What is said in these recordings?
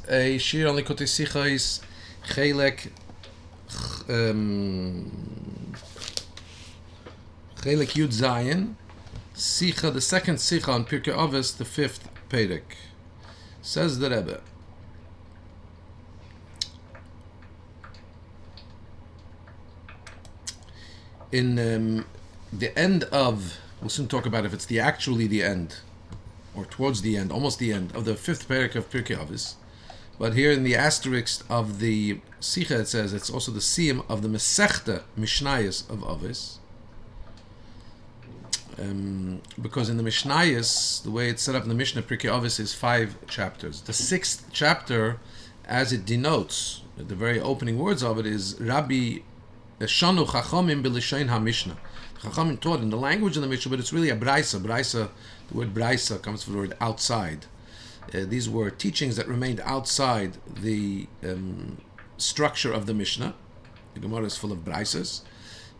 a shir on Likutei Sichos, Chelek Yud Zayin, Sicha, the second Sicha on Pirkei Ovos, the fifth Perek. Says the Rebbe. In the end of, we'll soon talk about if it's actually the end, or towards the end, almost the end of the fifth Perek of Pirkei Ovos. But here in the asterisk of the Sicha it says it's also the siyum of the Masechta Mishnayos of Ovos. Because in the Mishnayos, the way it's set up in the Mishnah, Pirkei Ovos is 5 chapters. The 6th chapter, as it denotes, the very opening words of it is Rabbi Shanu Chachamim B'Lishain HaMishnah. Chachamim taught in the language of the Mishnah, but it's really a braisa. Braisa, the word braisa comes from the word outside. These were teachings that remained outside the structure of the Mishnah. The Gemara is full of braisas.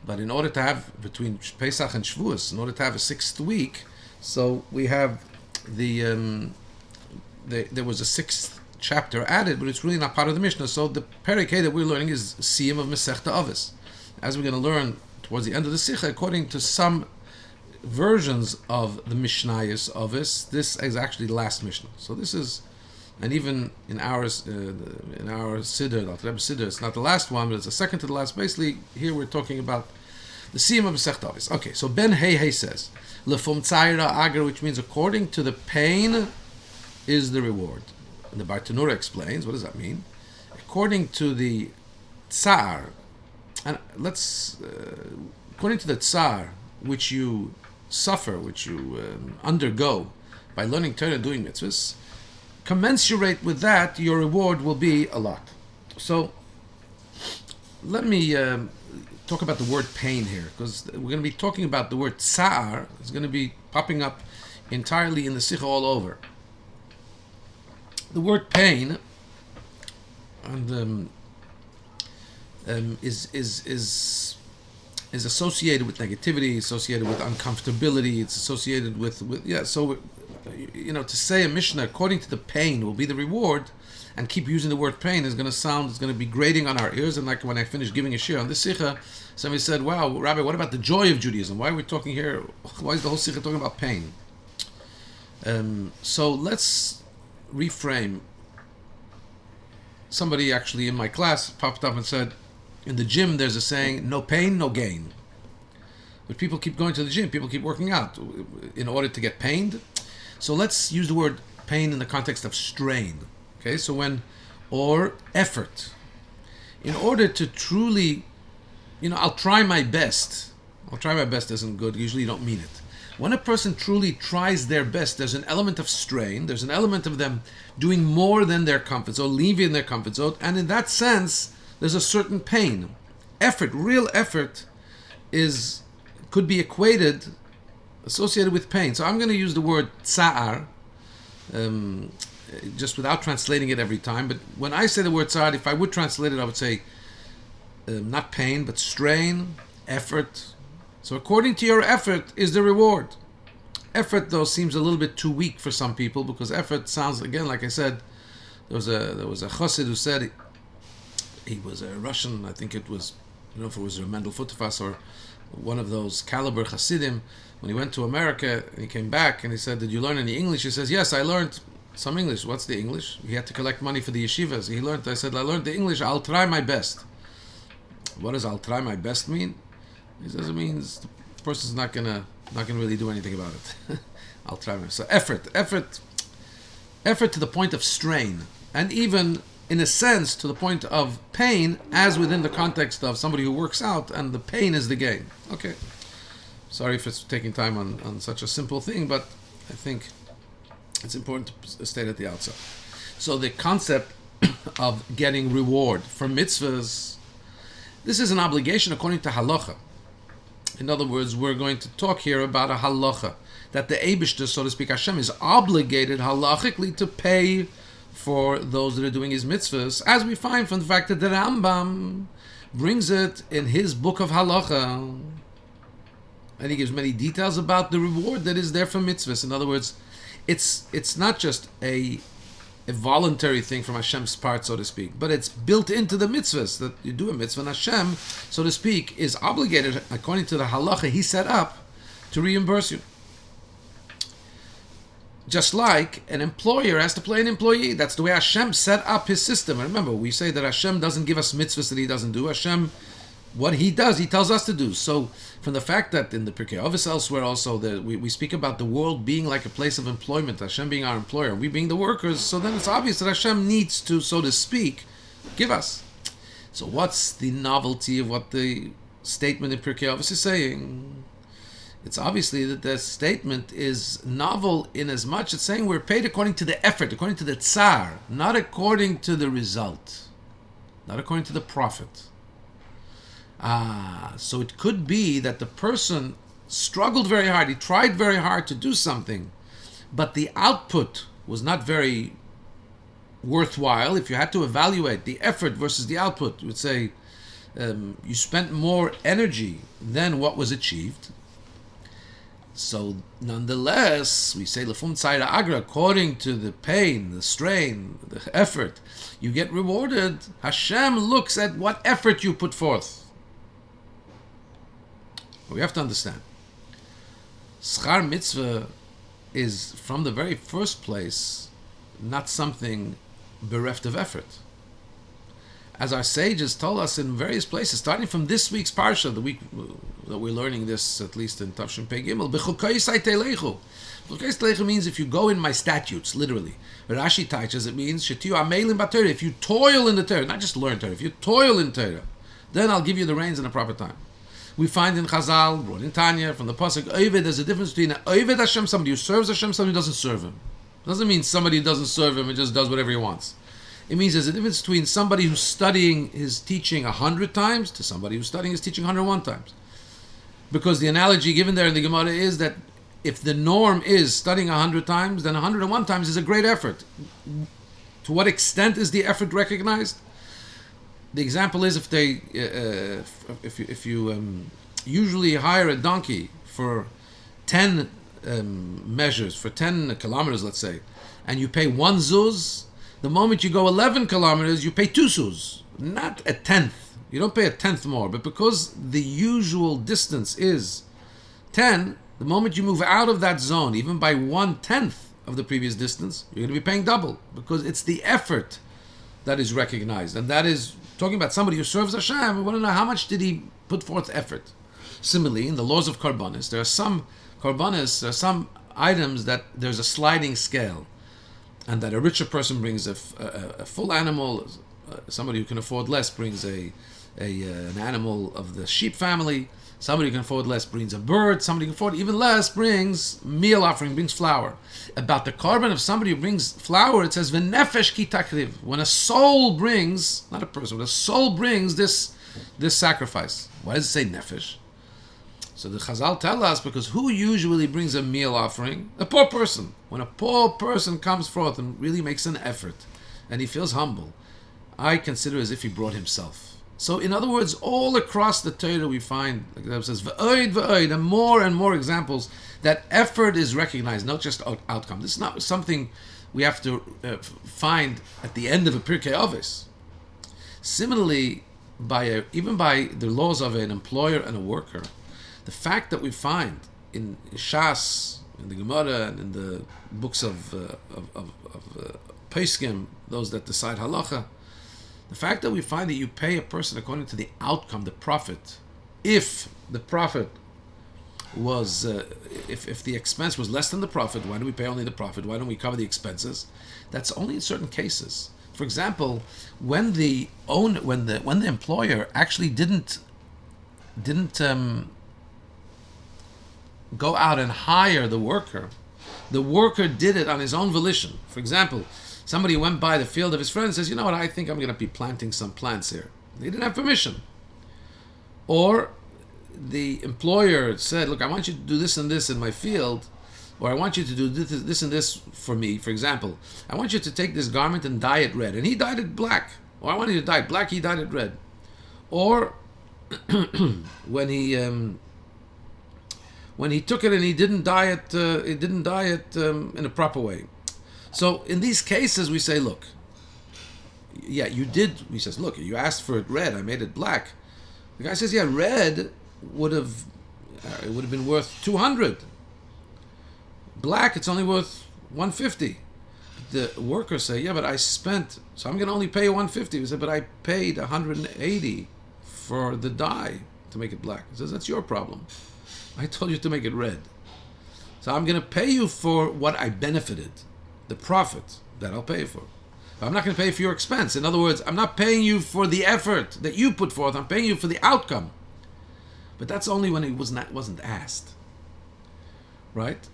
But in order to have, between Pesach and Shavuos, in order to have a 6th week, so we have there was a 6th chapter added, but it's really not part of the Mishnah. So the Perek that we're learning is Siyum of Masechta Ovos. As we're going to learn towards the end of the Sikha, according to some versions of the Mishnayos Ovos, this is actually the last Mishnah. So this is, and even in our Siddur, the Rebbe Siddur, it's not the last one, but it's the second to the last. Basically, here we're talking about the Siyum of Masechta Ovos. Okay, so Ben Hey says, Lefum Tzayra Agar, which means according to the pain is the reward. And the Bartanura explains, what does that mean? According to the Tsar, and according to the Tsar, which you suffer, which you undergo by learning Torah and doing mitzvahs, commensurate with that, your reward will be a lot. So, let me talk about the word pain here, because we're going to be talking about the word tsa'ar. It's going to be popping up entirely in the Sikha all over. The word pain and is associated with negativity, associated with uncomfortability. It's associated with So, to say a Mishnah according to the pain will be the reward, and keep using the word pain is going to be grating on our ears. And like when I finished giving a shir on this Sikha, somebody said, "Wow, Rabbi, what about the joy of Judaism? Why are we talking here? Why is the whole Sikha talking about pain?" So let's reframe. Somebody actually in my class popped up and said, in the gym there's a saying, no pain, no gain. But people keep going to the gym, people keep working out in order to get pained. So let's use the word pain in the context of strain. Okay, so or effort. In order to truly, I'll try my best. I'll try my best isn't good, usually you don't mean it. When a person truly tries their best, there's an element of strain, there's an element of them doing more than their comfort zone, leaving their comfort zone, and in that sense, there's a certain pain. Effort, real effort, could be associated with pain. So I'm going to use the word tsa'ar, just without translating it every time, but when I say the word tsa'ar, if I would translate it, I would say, not pain, but strain, effort. So according to your effort is the reward. Effort, though, seems a little bit too weak for some people, because effort sounds, again, like I said, there was a chassid who said he was a Russian, I think it was, if it was a Mendel Futafas or one of those caliber chassidim. When he went to America, he came back and he said, "Did you learn any English?" He says, "Yes, I learned some English." "What's the English?" He had to collect money for the yeshivas. I said, "I learned the English, I'll try my best." What does "I'll try my best" mean? He says it means the person's not gonna really do anything about it. I'll try my best. So effort to the point of strain, and even in a sense to the point of pain, as within the context of somebody who works out, and the pain is the gain. Okay. Sorry if it's taking time on such a simple thing, but I think it's important to state at the outset. So the concept of getting reward for mitzvahs, this is an obligation according to halacha. In other words, we're going to talk here about a halacha, that the Eibishter, so to speak, Hashem, is obligated halachically to pay for those that are doing his mitzvahs, as we find from the fact that the Rambam brings it in his book of halacha, and he gives many details about the reward that is there for mitzvahs. In other words, it's not just a a voluntary thing from Hashem's part, so to speak, but it's built into the mitzvahs that you do a mitzvah, and Hashem, so to speak, is obligated, according to the halacha He set up, to reimburse you. Just like an employer has to pay an employee. That's the way Hashem set up His system. And remember, we say that Hashem doesn't give us mitzvahs that He doesn't do. Hashem, what He does, He tells us to do. So, from the fact that in the Pirkei Ovos elsewhere also, that we speak about the world being like a place of employment, Hashem being our employer, we being the workers, so then it's obvious that Hashem needs to, so to speak, give us. So what's the novelty of what the statement in Pirkei Ovos is saying? It's obviously that the statement is novel in as much as saying we're paid according to the effort, according to the tsar, not according to the result, not according to the profit. So it could be that the person struggled very hard, he tried very hard to do something, but the output was not very worthwhile. If you had to evaluate the effort versus the output, you would say you spent more energy than what was achieved. So nonetheless, we say Lefum Tzayra Agra, according to the pain, the strain, the effort, you get rewarded. Hashem looks at what effort you put forth. We have to understand. Schar mitzvah is, from the very first place, not something bereft of effort. As our sages told us in various places, starting from this week's parsha, the week that we're learning this, at least in Tavshin Pei Gimel, B'chukosai telechu. B'chukosai telechu means if you go in my statutes, literally. Rashi teaches it means shetiu amelim b'Torah. If you toil in the Torah, not just learn Torah, if you toil in Torah, then I'll give you the reins in the proper time. We find in Chazal, brought in Tanya, from the pasuk Oved, there's a difference between an Oved Hashem, somebody who serves Hashem, somebody who doesn't serve Him. It doesn't mean somebody who doesn't serve Him and just does whatever he wants. It means there's a difference between somebody who's studying his teaching 100 times to somebody who's studying his teaching 101 times. Because the analogy given there in the Gemara is that if the norm is studying 100 times, then 101 times is a great effort. To what extent is the effort recognized? The example is if they, if you usually hire a donkey for 10 measures, for 10 kilometers, let's say, and you pay 1 zuz. The moment you go 11 kilometers, you pay 2 zuz, not a tenth. You don't pay a tenth more, but because the usual distance is 10, the moment you move out of that zone, even by 1/10 of the previous distance, you're going to be paying double, because it's the effort that is recognized. And that is, talking about somebody who serves Hashem, we want to know how much did he put forth effort. Similarly, in the laws of Karbanis, there are some items that there's a sliding scale. And that a richer person brings a full animal, somebody who can afford less brings an animal of the sheep family, somebody who can afford less brings a bird, somebody who can afford even less brings meal offering, brings flour. About the korban of somebody who brings flour, it says, V'nefesh ki takriv. When a soul brings, not a person, when a soul brings this sacrifice. Why does it say nefesh? So the Chazal tell us, because who usually brings a meal offering? A poor person. When a poor person comes forth and really makes an effort, and he feels humble, I consider as if he brought himself. So in other words, all across the Torah we find, like it says, v'oid, v'oid, and more examples that effort is recognized, not just outcome. This is not something we have to find at the end of a Pirkei Ovos. Similarly, even by the laws of an employer and a worker, the fact that we find in Shas, in the Gemara, and in the books of Peskim, those that decide halacha, the fact that we find that you pay a person according to the outcome, the profit, if the profit was, if the expense was less than the profit, why do we pay only the profit? Why don't we cover the expenses? That's only in certain cases. For example, when the employer actually didn't go out and hire the worker did it on his own volition. For example, somebody went by the field of his friend and says, you know what, I think I'm going to be planting some plants here. They didn't have permission. Or the employer said, look, I want you to do this and this in my field, or I want you to do this and this for me. For example, I want you to take this garment and dye it red. And he dyed it black. Or I want you to dye it black, he dyed it red. Or when he took it and he didn't dye it in a proper way. So in these cases, we say, look, yeah, you did. He says, look, you asked for it red. I made it black. The guy says, yeah, red would have it would have been worth 200. Black, it's only worth 150. The workers say, yeah, but I spent, so I'm going to only pay you 150. He said, but I paid 180 for the dye to make it black. He says, that's your problem. I told you to make it red. So I'm going to pay you for what I benefited, the profit that I'll pay you for. But I'm not going to pay for your expense. In other words, I'm not paying you for the effort that you put forth. I'm paying you for the outcome. But that's only when it wasn't asked, right?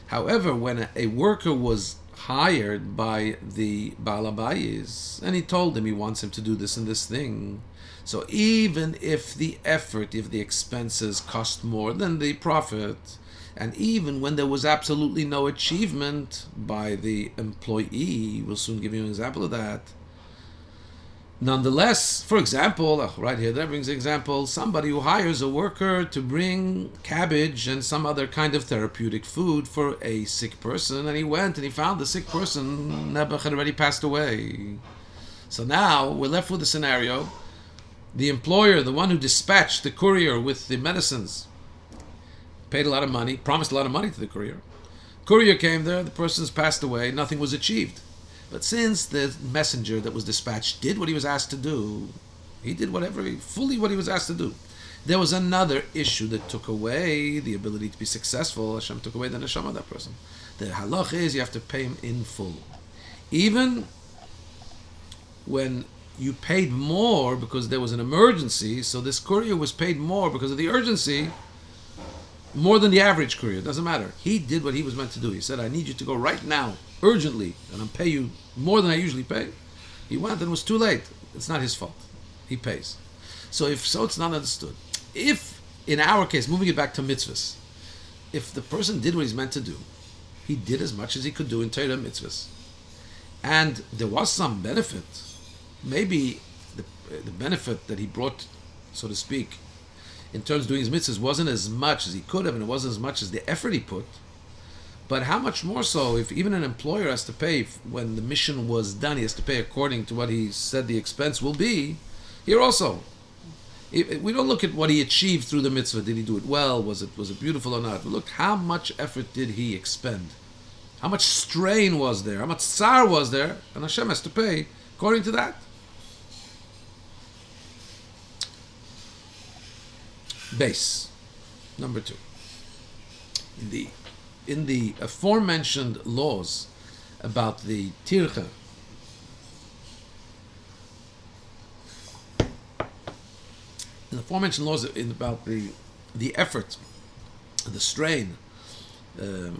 However, when a worker was hired by the Baal Habayis, and he told him he wants him to do this and this thing, so even if the effort, if the expenses cost more than the profit, and even when there was absolutely no achievement by the employee, we'll soon give you an example of that. Nonetheless, for example, right here, that brings an example, somebody who hires a worker to bring cabbage and some other kind of therapeutic food for a sick person, and he went and he found the sick person, Nebuch, had already passed away. So now we're left with a scenario. The employer, the one who dispatched the courier with the medicines, paid a lot of money, promised a lot of money to the courier. Courier came there, the person's passed away, nothing was achieved. But since the messenger that was dispatched did what he was asked to do, he did fully what he was asked to do. There was another issue that took away the ability to be successful. Hashem took away the neshama of that person. The halach is you have to pay him in full. Even when you paid more because there was an emergency, so this courier was paid more because of the urgency, more than the average courier. It doesn't matter. He did what he was meant to do. He said, I need you to go right now, urgently, and I'll pay you more than I usually pay. He went and it was too late. It's not his fault. He pays. So it's not understood. If, in our case, moving it back to mitzvahs, if the person did what he's meant to do, he did as much as he could do in Torah mitzvahs, and there was some benefit, maybe the benefit that he brought, so to speak, in terms of doing his mitzvahs wasn't as much as he could have, and it wasn't as much as the effort he put. But how much more so if even an employer has to pay when the mission was done, he has to pay according to what he said the expense will be. Here also, we don't look at what he achieved through the mitzvah. Did he do it well? Was it beautiful or not? We look how much effort did he expend? How much strain was there? How much tsar was there? And Hashem has to pay according to that. Base number 2. In the aforementioned laws about the tircha, in the aforementioned laws about the effort, the strain that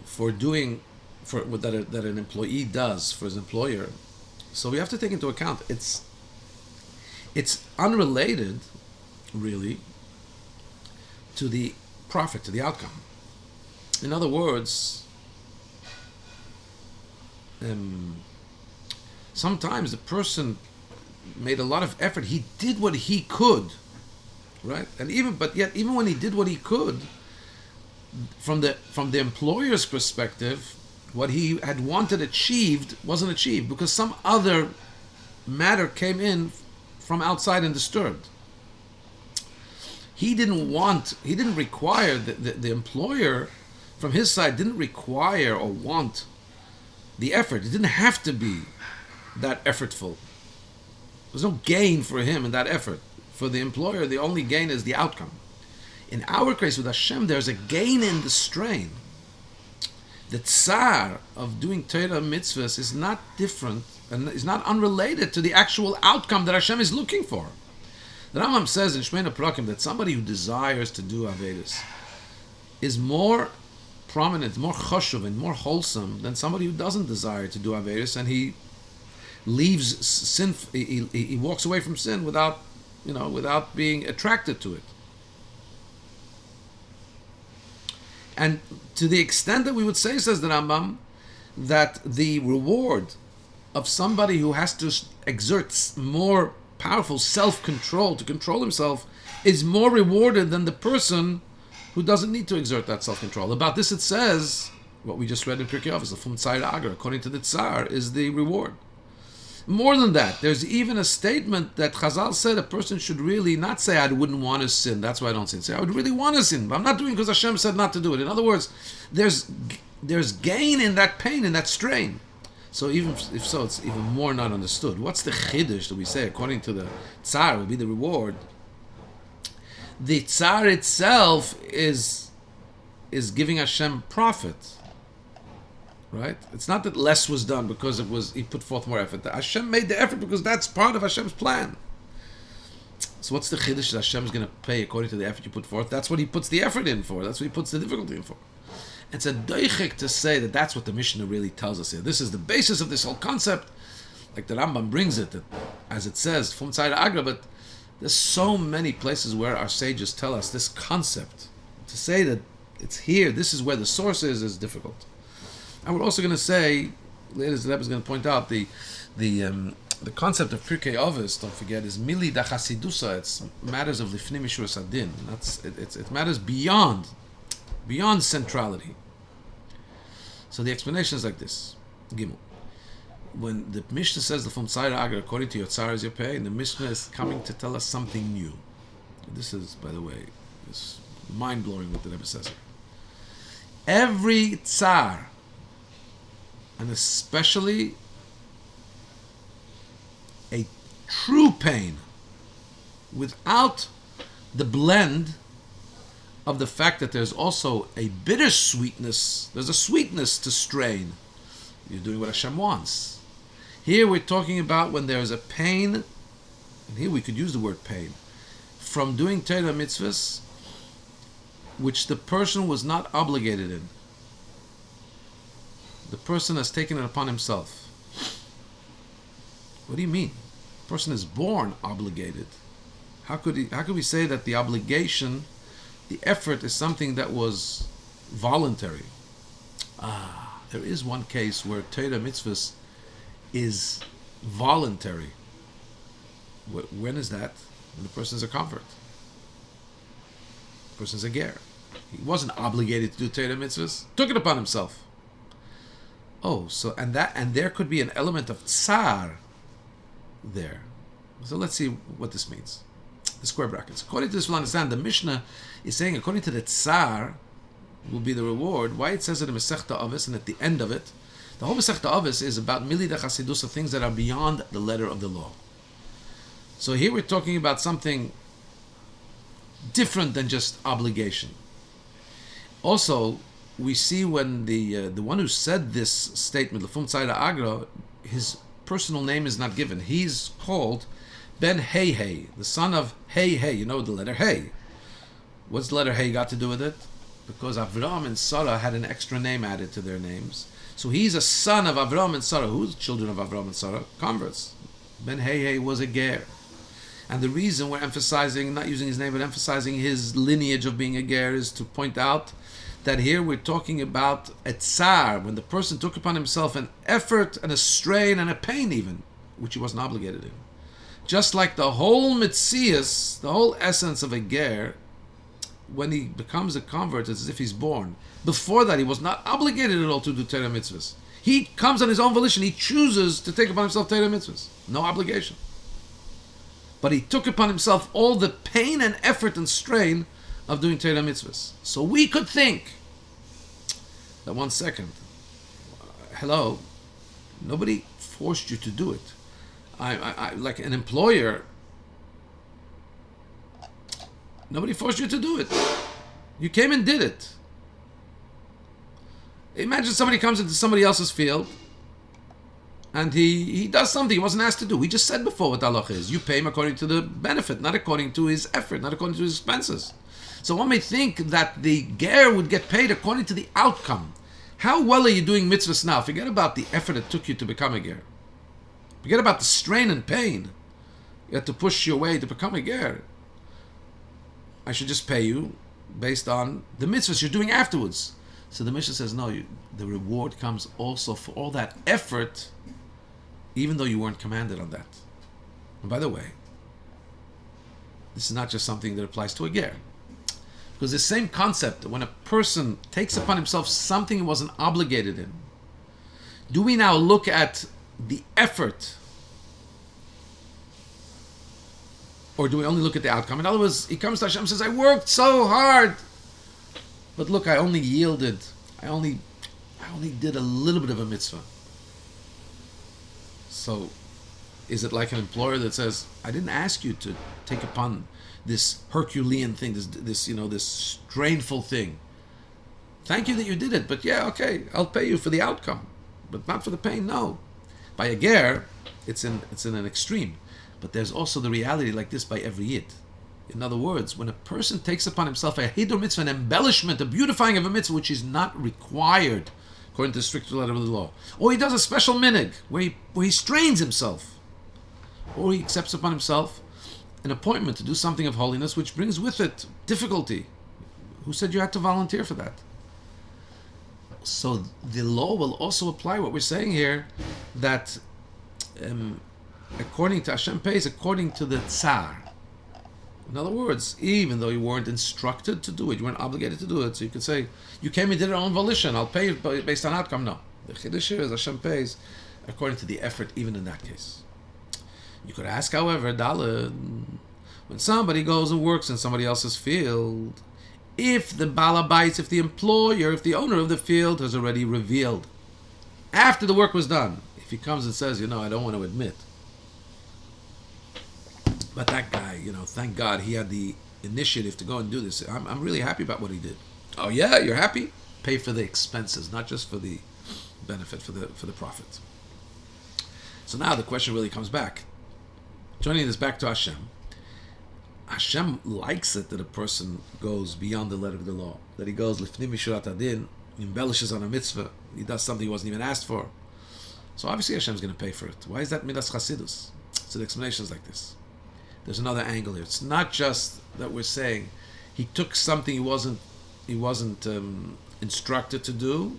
an employee does for his employer, so we have to take into account it's unrelated, really, to the profit, to the outcome. In other words, sometimes the person made a lot of effort. He did what he could, right? And even when he did what he could, from the employer's perspective, what he had wanted achieved wasn't achieved because some other matter came in from outside and disturbed. He didn't require, the employer from his side didn't require or want the effort. It didn't have to be that effortful. There's no gain for him in that effort. For the employer, the only gain is the outcome. In our case with Hashem, there's a gain in the strain. The tsar of doing Torah mitzvahs is not different and is not unrelated to the actual outcome that Hashem is looking for. The Rambam says in Shmeina Prakim that somebody who desires to do Avedis is more prominent, more choshuv, and more wholesome than somebody who doesn't desire to do Avedis, and he leaves sin. He walks away from sin without being attracted to it. And to the extent that we would say, says the Rambam, that the reward of somebody who has to exert more powerful self-control to control himself is more rewarded than the person who doesn't need to exert that self-control. About this it says What we just read in Pirkei Avos, the Fum Tzar Agra, according to the Tsar, is the reward. More than that, there's even a statement that Chazal said a person should really not say, I wouldn't want to sin, that's why I don't sin. Say, I would really want to sin, but I'm not doing it because Hashem said not to do it. In other words, there's gain in that pain, in that strain. So even if so, it's even more not understood. What's the chiddush that we say, according to the Tsar, will be the reward? The Tsar itself is giving Hashem profit. Right? It's not that less was done because he put forth more effort. Hashem made the effort because that's part of Hashem's plan. So what's the chiddush that Hashem is going to pay according to the effort you put forth? That's what he puts the effort in for. That's what he puts the difficulty in for. It's a doichik to say that that's what the Mishnah really tells us here. This is the basis of this whole concept. Like the Rambam brings it, that, as it says, Fum Tzar Agra, but there's so many places where our sages tell us this concept. To say that it's here, this is where the source is difficult. And we're also going to say, later the Rebbe is going to point out the concept of Pirkei Avos. Don't forget, is mili da chasidusa. It's matters of lifnei mishur sadin. It matters beyond centrality. So the explanation is like this: Gimel. When the Mishnah says the Fum Tzar Agra, according to your Tzar is your pay, and the Mishnah is coming to tell us something new. This is, by the way, it's mind blowing what the Rebbe says here. Every Tzar, and especially a true pain, without the blend of the fact that there's also a bittersweetness, there's a sweetness to strain. You're doing what Hashem wants. Here we're talking about when there's a pain, and here we could use the word pain, from doing Torah mitzvahs, which the person was not obligated in. The person has taken it upon himself. What do you mean? The person is born obligated. How could we say that the obligation, the effort, is something that was voluntary? There is one case where Torah mitzvahs is voluntary. When is that? When the person is a convert. The person is a ger. He wasn't obligated to do Torah mitzvahs. Took it upon himself. Oh, so and there could be an element of tsar there. So let's see what this means. The square brackets. According to this, we'll understand the Mishnah is saying according to the tsar will be the reward. Why it says it in Masechta Ovos, and at the end of it, the whole Masechta Ovos is about milida chasidus, of things that are beyond the letter of the law. So here we're talking about something different than just obligation. Also, we see when the one who said this statement, Fum Tzar Agra, his personal name is not given. He's called Ben Hey, the son of Hey. You know the letter Hey. What's the letter Hey got to do with it? Because Avram and Sarah had an extra name added to their names. So he's a son of Avram and Sarah. Who's children of Avram and Sarah? Converts. Ben Hey was a ger. And the reason we're emphasizing, not using his name, but emphasizing his lineage of being a ger is to point out that here we're talking about a tsar, when the person took upon himself an effort and a strain and a pain even, which he wasn't obligated in. Just like the whole mitzias, the whole essence of a ger, when he becomes a convert, it's as if he's born. Before that, he was not obligated at all to do Torah mitzvahs. He comes on his own volition. He chooses to take upon himself Torah mitzvahs. No obligation. But he took upon himself all the pain and effort and strain of doing Torah mitzvahs. So we could think that 1 second, hello, nobody forced you to do it. I like an employer, nobody forced you to do it. You came and did it. Imagine somebody comes into somebody else's field and he does something he wasn't asked to do. We just said before what halach is. You pay him according to the benefit, not according to his effort, not according to his expenses. So one may think that the ger would get paid according to the outcome. How well are you doing mitzvahs now? Forget about the effort it took you to become a ger. Forget about the strain and pain you had to push your way to become a ger. I should just pay you based on the mitzvahs you're doing afterwards. So the Mishnah says, no, the reward comes also for all that effort, even though you weren't commanded on that. And by the way, this is not just something that applies to a ger. Because the same concept, when a person takes upon himself something he wasn't obligated in, do we now look at the effort, or do we only look at the outcome? In other words, he comes to Hashem and says, I worked so hard, but look, I only yielded, I only did a little bit of a mitzvah. So, is it like an employer that says, I didn't ask you to take upon this Herculean thing, this strainful thing. Thank you that you did it, but yeah, okay, I'll pay you for the outcome, but not for the pain. No. By a ger, it's in an extreme, but there's also the reality like this by every yid. In other words, when a person takes upon himself a hidur mitzvah, an embellishment, a beautifying of a mitzvah, which is not required according to the strict letter of the law, or he does a special minig where he strains himself, or he accepts upon himself an appointment to do something of holiness which brings with it difficulty. Who said you had to volunteer for that? So the law will also apply what we're saying here, that according to Hashem pays according to the tsar. In other words, even though you weren't instructed to do it, you weren't obligated to do it, so you could say, you came and did it on volition, I'll pay you based on outcome. No. The chiddush here is Hashem pays according to the effort, even in that case. You could ask, however, Daled, when somebody goes and works in somebody else's field, if the balabais, if the employer, if the owner of the field has already revealed, after the work was done, if he comes and says, I don't want to admit, but that guy, thank God he had the initiative to go and do this. I'm really happy about what he did. Oh yeah, you're happy? Pay for the expenses, not just for the benefit, for the profit. So now the question really comes back. Turning this back to Hashem. Hashem likes it that a person goes beyond the letter of the law. That he goes lifnim mishurat adin, embellishes on a mitzvah. He does something he wasn't even asked for. So obviously Hashem's going to pay for it. Why is that midas chasidus? So the explanation is like this. There's another angle here. It's not just that we're saying he took something he wasn't instructed to do.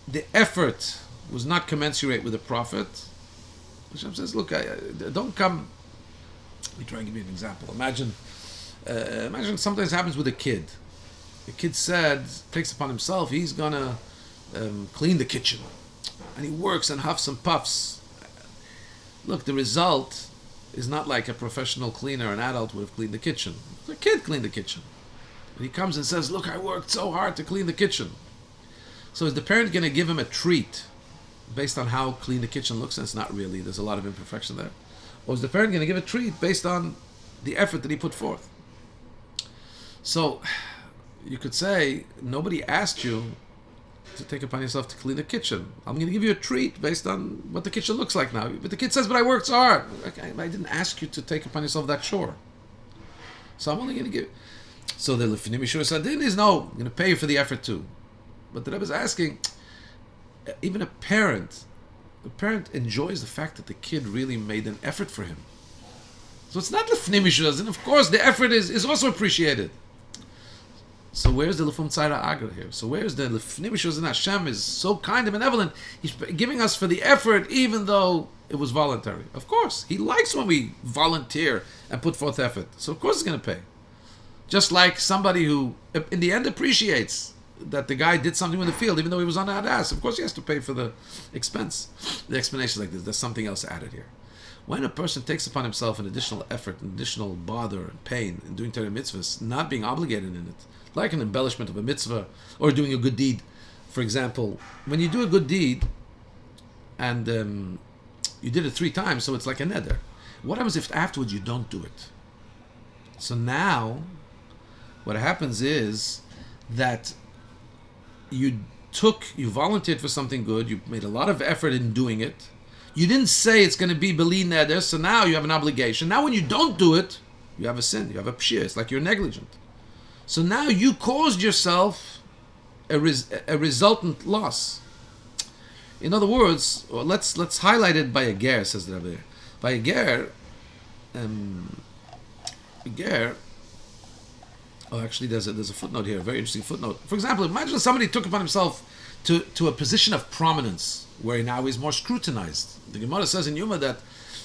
The effort was not commensurate with the profit. Hashem says, look, don't come. Let me try and give you an example. Imagine something happens with a kid. The kid takes upon himself, he's going to clean the kitchen. And he works and huffs and puffs. Look, the result is not like a professional cleaner, an adult would have cleaned the kitchen. The kid cleaned the kitchen. And he comes and says, look, I worked so hard to clean the kitchen. So is the parent going to give him a treat based on how clean the kitchen looks? And it's not really. There's a lot of imperfection there. Or is the parent going to give a treat based on the effort that he put forth? So you could say, nobody asked you to take upon yourself to clean the kitchen. I'm going to give you a treat based on what the kitchen looks like now. But the kid says, but I worked so hard. Okay, I didn't ask you to take upon yourself that chore. So I'm only going to give. So the Lefnim Yishur Sadin is, no, I'm going to pay you for the effort too. But the Rebbe is asking, even the parent enjoys the fact that the kid really made an effort for him. So it's not Lefnim Yishur Sadin. Of course, the effort is also appreciated. So where's the Lefum Tzaira Agra here? So where's the Lefnim Yishur Sadin? Hashem is so kind and benevolent. He's giving us for the effort, even though it was voluntary. Of course, he likes when we volunteer and put forth effort. So of course he's going to pay. Just like somebody who, in the end, appreciates that the guy did something in the field, even though he was on that ass. Of course he has to pay for the expense. The explanation is like this. There's something else added here. When a person takes upon himself an additional effort, an additional bother and pain in doing Torah mitzvahs, not being obligated in it, like an embellishment of a mitzvah or doing a good deed. For example, when you do a good deed and you did it 3 times, so it's like a neder. What happens if afterwards you don't do it? So now, what happens is that you volunteered for something good, you made a lot of effort in doing it, you didn't say it's going to be beli neder, so now you have an obligation. Now when you don't do it, you have a sin, you have a pshir, it's like you're negligent. So now you caused yourself a resultant loss. In other words, let's highlight it by a ger, says the Rabbi. By a ger, actually there's a footnote here, a very interesting footnote. For example, imagine somebody took upon himself to a position of prominence, where now he's more scrutinized. The Gemara says in Yuma that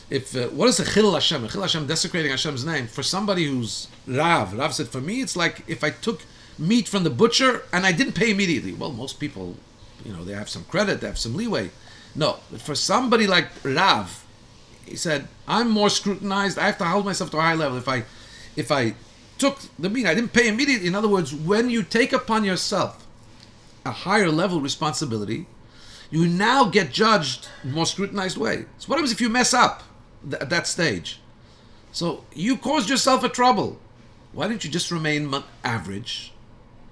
If what is the Chil Hashem? Chil Hashem, desecrating Hashem's name. For somebody who's Rav said, for me, it's like if I took meat from the butcher and I didn't pay immediately. Well, most people, they have some credit, they have some leeway. No, but for somebody like Rav, he said, I'm more scrutinized. I have to hold myself to a high level. If I took the meat, I didn't pay immediately. In other words, when you take upon yourself a higher level responsibility, you now get judged in a more scrutinized way. So what happens if you mess up at that stage? So you caused yourself a trouble. Why didn't you just remain average?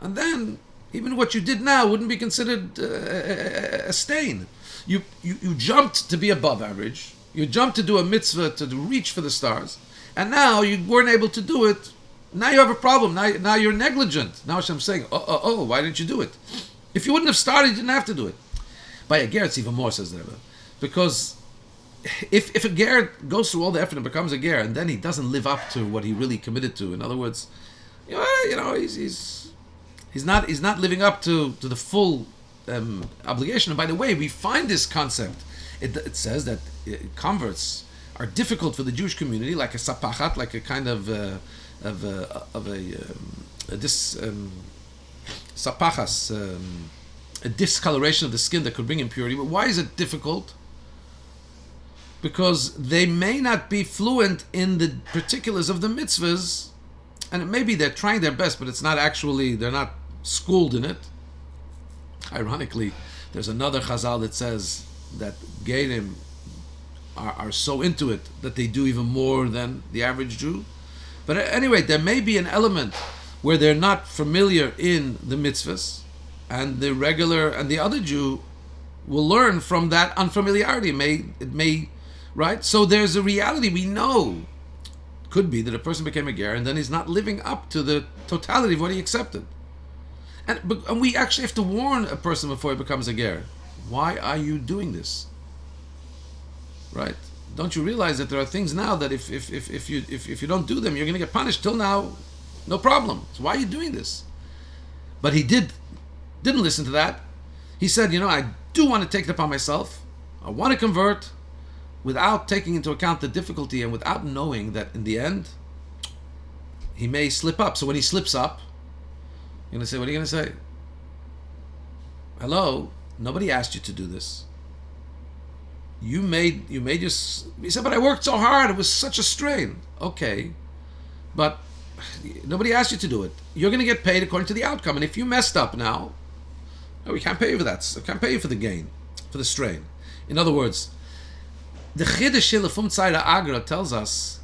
And then even what you did now wouldn't be considered a stain. You jumped to be above average. You jumped to do a mitzvah, to reach for the stars. And now you weren't able to do it. Now you have a problem. Now you're negligent. Now Hashem's saying, why didn't you do it? If you wouldn't have started, you didn't have to do it. By a ger, it's even more, says the Rebbe. Because if a ger goes through all the effort and becomes a ger, and then he doesn't live up to what he really committed to, in other words, he's not living up to the full obligation. And by the way, we find this concept. It says that converts are difficult for the Jewish community, like a sapachat, like a kind of sapachas, a discoloration of the skin that could bring impurity. But why is it difficult? Because they may not be fluent in the particulars of the mitzvahs, and maybe they're trying their best, but it's not actually, they're not schooled in it. Ironically, there's another chazal that says that Gerim are so into it that they do even more than the average Jew. But anyway, there may be an element where they're not familiar in the mitzvahs, and the regular and the other Jew will learn from that unfamiliarity. It may, right? So there's a reality we know. Could be that a person became a ger and then he's not living up to the totality of what he accepted. And we actually have to warn a person before he becomes a ger. Why are you doing this? Right? Don't you realize that there are things now that if you don't do them, you're going to get punished? Till now, no problem. So why are you doing this? But he didn't listen to that. He said, I do want to take it upon myself. I want to convert without taking into account the difficulty and without knowing that in the end, he may slip up. So when he slips up, you're going to say, what are you going to say? Hello, nobody asked you to do this. You made your... He said, but I worked so hard. It was such a strain. Okay, but nobody asked you to do it. You're going to get paid according to the outcome. And if you messed up now, we can't pay you for that. We can't pay you for the gain, for the strain. In other words, the Chiddush Lefum Tzayra Agra tells us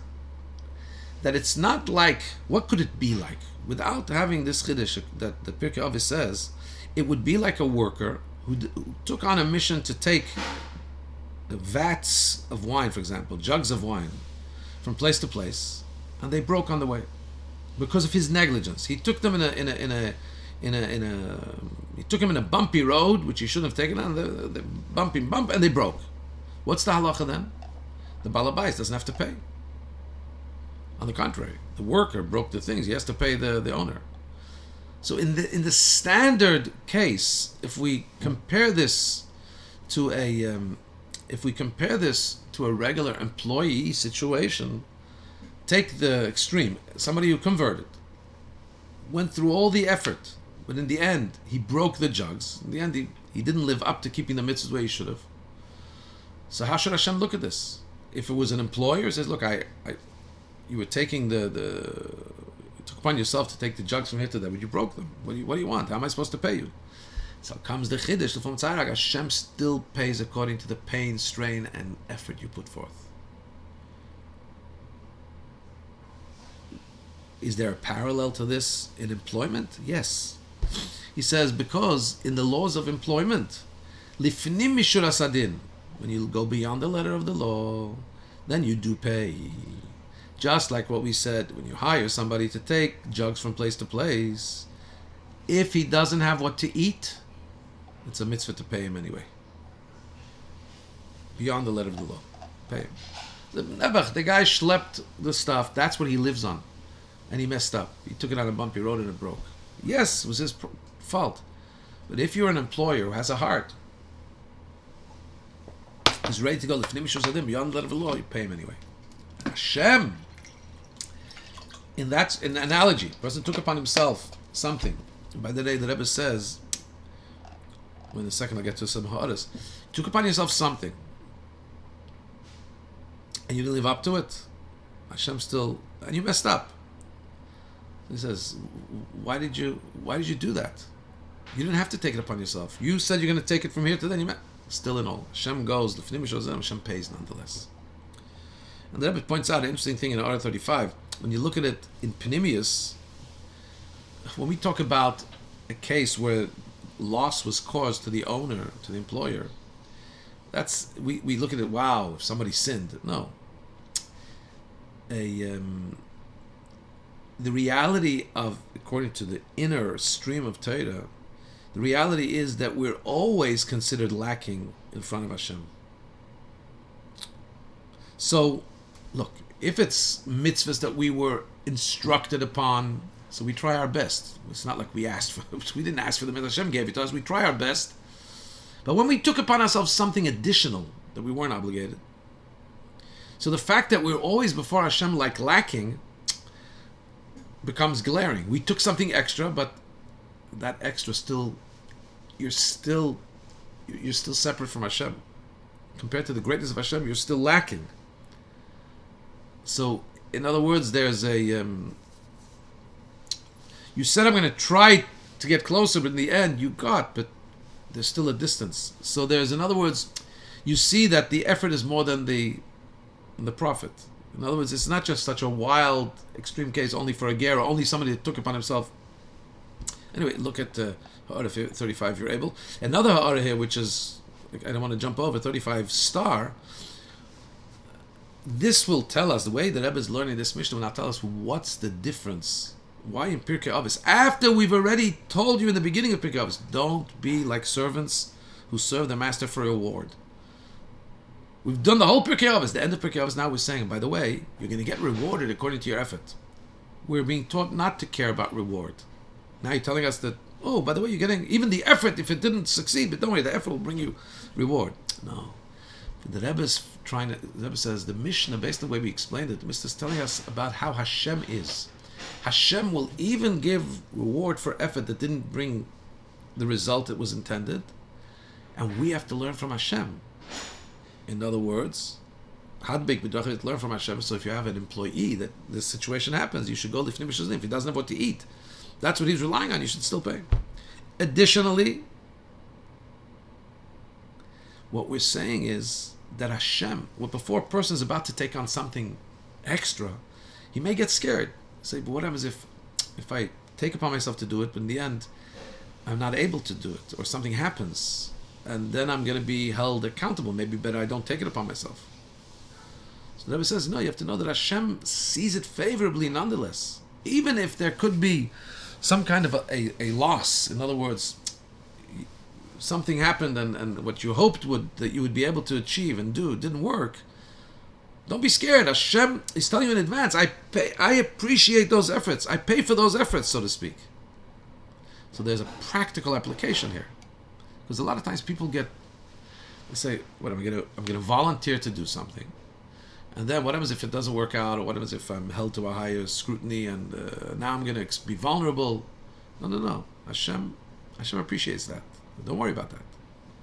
that it's not like, what could it be like? Without having this Chiddush that the Pirkei Avos says, it would be like a worker who took on a mission to take vats of wine, for example, jugs of wine, from place to place, and they broke on the way because of his negligence. He took them he took him in a bumpy road, which he shouldn't have taken on. The bump, and they broke. What's the halacha then? The balabais doesn't have to pay. On the contrary, the worker broke the things. He has to pay the owner. So in the standard case, if we compare this to a regular employee situation, take the extreme. Somebody who converted, went through all the effort, but in the end, he broke the jugs. In the end, he didn't live up to keeping the mitzvahs the way he should have. So how should Hashem look at this? If it was an employer, it says, look, you were taking you took upon yourself to take the jugs from here to there, but you broke them. What do you want? How am I supposed to pay you? So comes the Chiddush from Tzayra. Hashem still pays according to the pain, strain, and effort you put forth. Is there a parallel to this in employment? Yes. He says, because in the laws of employment, lifnim mishur asadin, when you go beyond the letter of the law, then you do pay. Just like what we said, when you hire somebody to take jugs from place to place, if he doesn't have what to eat, it's a mitzvah to pay him anyway. Beyond the letter of the law. Pay him. The guy schlepped the stuff, that's what he lives on. And he messed up. He took it on a bumpy road and it broke. Yes, it was his fault. But if you're an employer who has a heart, He's ready to go. Beyond the letter of the law, you pay him anyway. Hashem, in the analogy, the person took upon himself something. By the way, the Rebbe says, in a second I'll get to some ha'aras, took upon yourself something, and you didn't live up to it. Hashem still, and you messed up. He says, why did you do that? You didn't have to take it upon yourself. You said you're going to take it from here to then. Still in all, Hashem goes. The Hashem pays nonetheless. And the Rebbe points out an interesting thing in Ara 35. When you look at it in Panemius, when we talk about a case where loss was caused to the owner, to the employer, that's we look at it. Wow, if somebody sinned, no. The reality of, according to the inner stream of Torah, the reality is that we're always considered lacking in front of Hashem. So, look, if it's mitzvahs that we were instructed upon, so we try our best. It's not like we asked for it. We didn't ask for them, and Hashem gave it to us. We try our best. But when we took upon ourselves something additional that we weren't obligated, so the fact that we're always before Hashem like lacking becomes glaring. We took something extra, but that extra you're still separate from Hashem. Compared to the greatness of Hashem, you're still lacking. So, in other words, there's a you said I'm going to try to get closer, but in the end but there's still a distance. So there's, in other words, you see that the effort is more than the profit. In other words, it's not just such a wild, extreme case only for a ger, or only somebody that took upon himself. Anyway, look at Ha'ara 35 if you're able. Another Ha'ara here, which is, I don't want to jump over, 35 star. This will tell us, the way the Rebbe is learning this Mishnah will now tell us what's the difference. Why in Pirkei Avos? After we've already told you in the beginning of Pirkei Avos, don't be like servants who serve their master for a reward. We've done the whole Pirkei Avos. The end of Pirkei Avos, now we're saying, by the way, you're going to get rewarded according to your effort. We're being taught not to care about reward. Now you're telling us that, oh, by the way, you're getting even the effort if it didn't succeed, but don't worry, the effort will bring you reward. No. The Rebbe says, the Mishnah, based on the way we explained it, the Mishnah is telling us about how Hashem is. Hashem will even give reward for effort that didn't bring the result that was intended, and we have to learn from Hashem. In other words, Hadbek b'dachit, learn from Hashem. So if you have an employee that this situation happens, you should go lifnim b'shazim. If he doesn't have what to eat, that's what he's relying on, you should still pay. Additionally, what we're saying is that Hashem, before a person is about to take on something extra, he may get scared. Say, but what happens if I take upon myself to do it, but in the end, I'm not able to do it, or something happens, and then I'm going to be held accountable. Maybe better I don't take it upon myself. So the Rebbe says, no, you have to know that Hashem sees it favorably nonetheless. Even if there could be some kind of a loss. In other words, something happened and what you hoped that you would be able to achieve and do didn't work. Don't be scared. Hashem is telling you in advance, I appreciate those efforts. I pay for those efforts, so to speak. So there's a practical application here. Because a lot of times people they say, what, I'm going to volunteer to do something. And then what happens if it doesn't work out, or what happens if I'm held to a higher scrutiny and now I'm going to be vulnerable? No. Hashem appreciates that. Don't worry about that.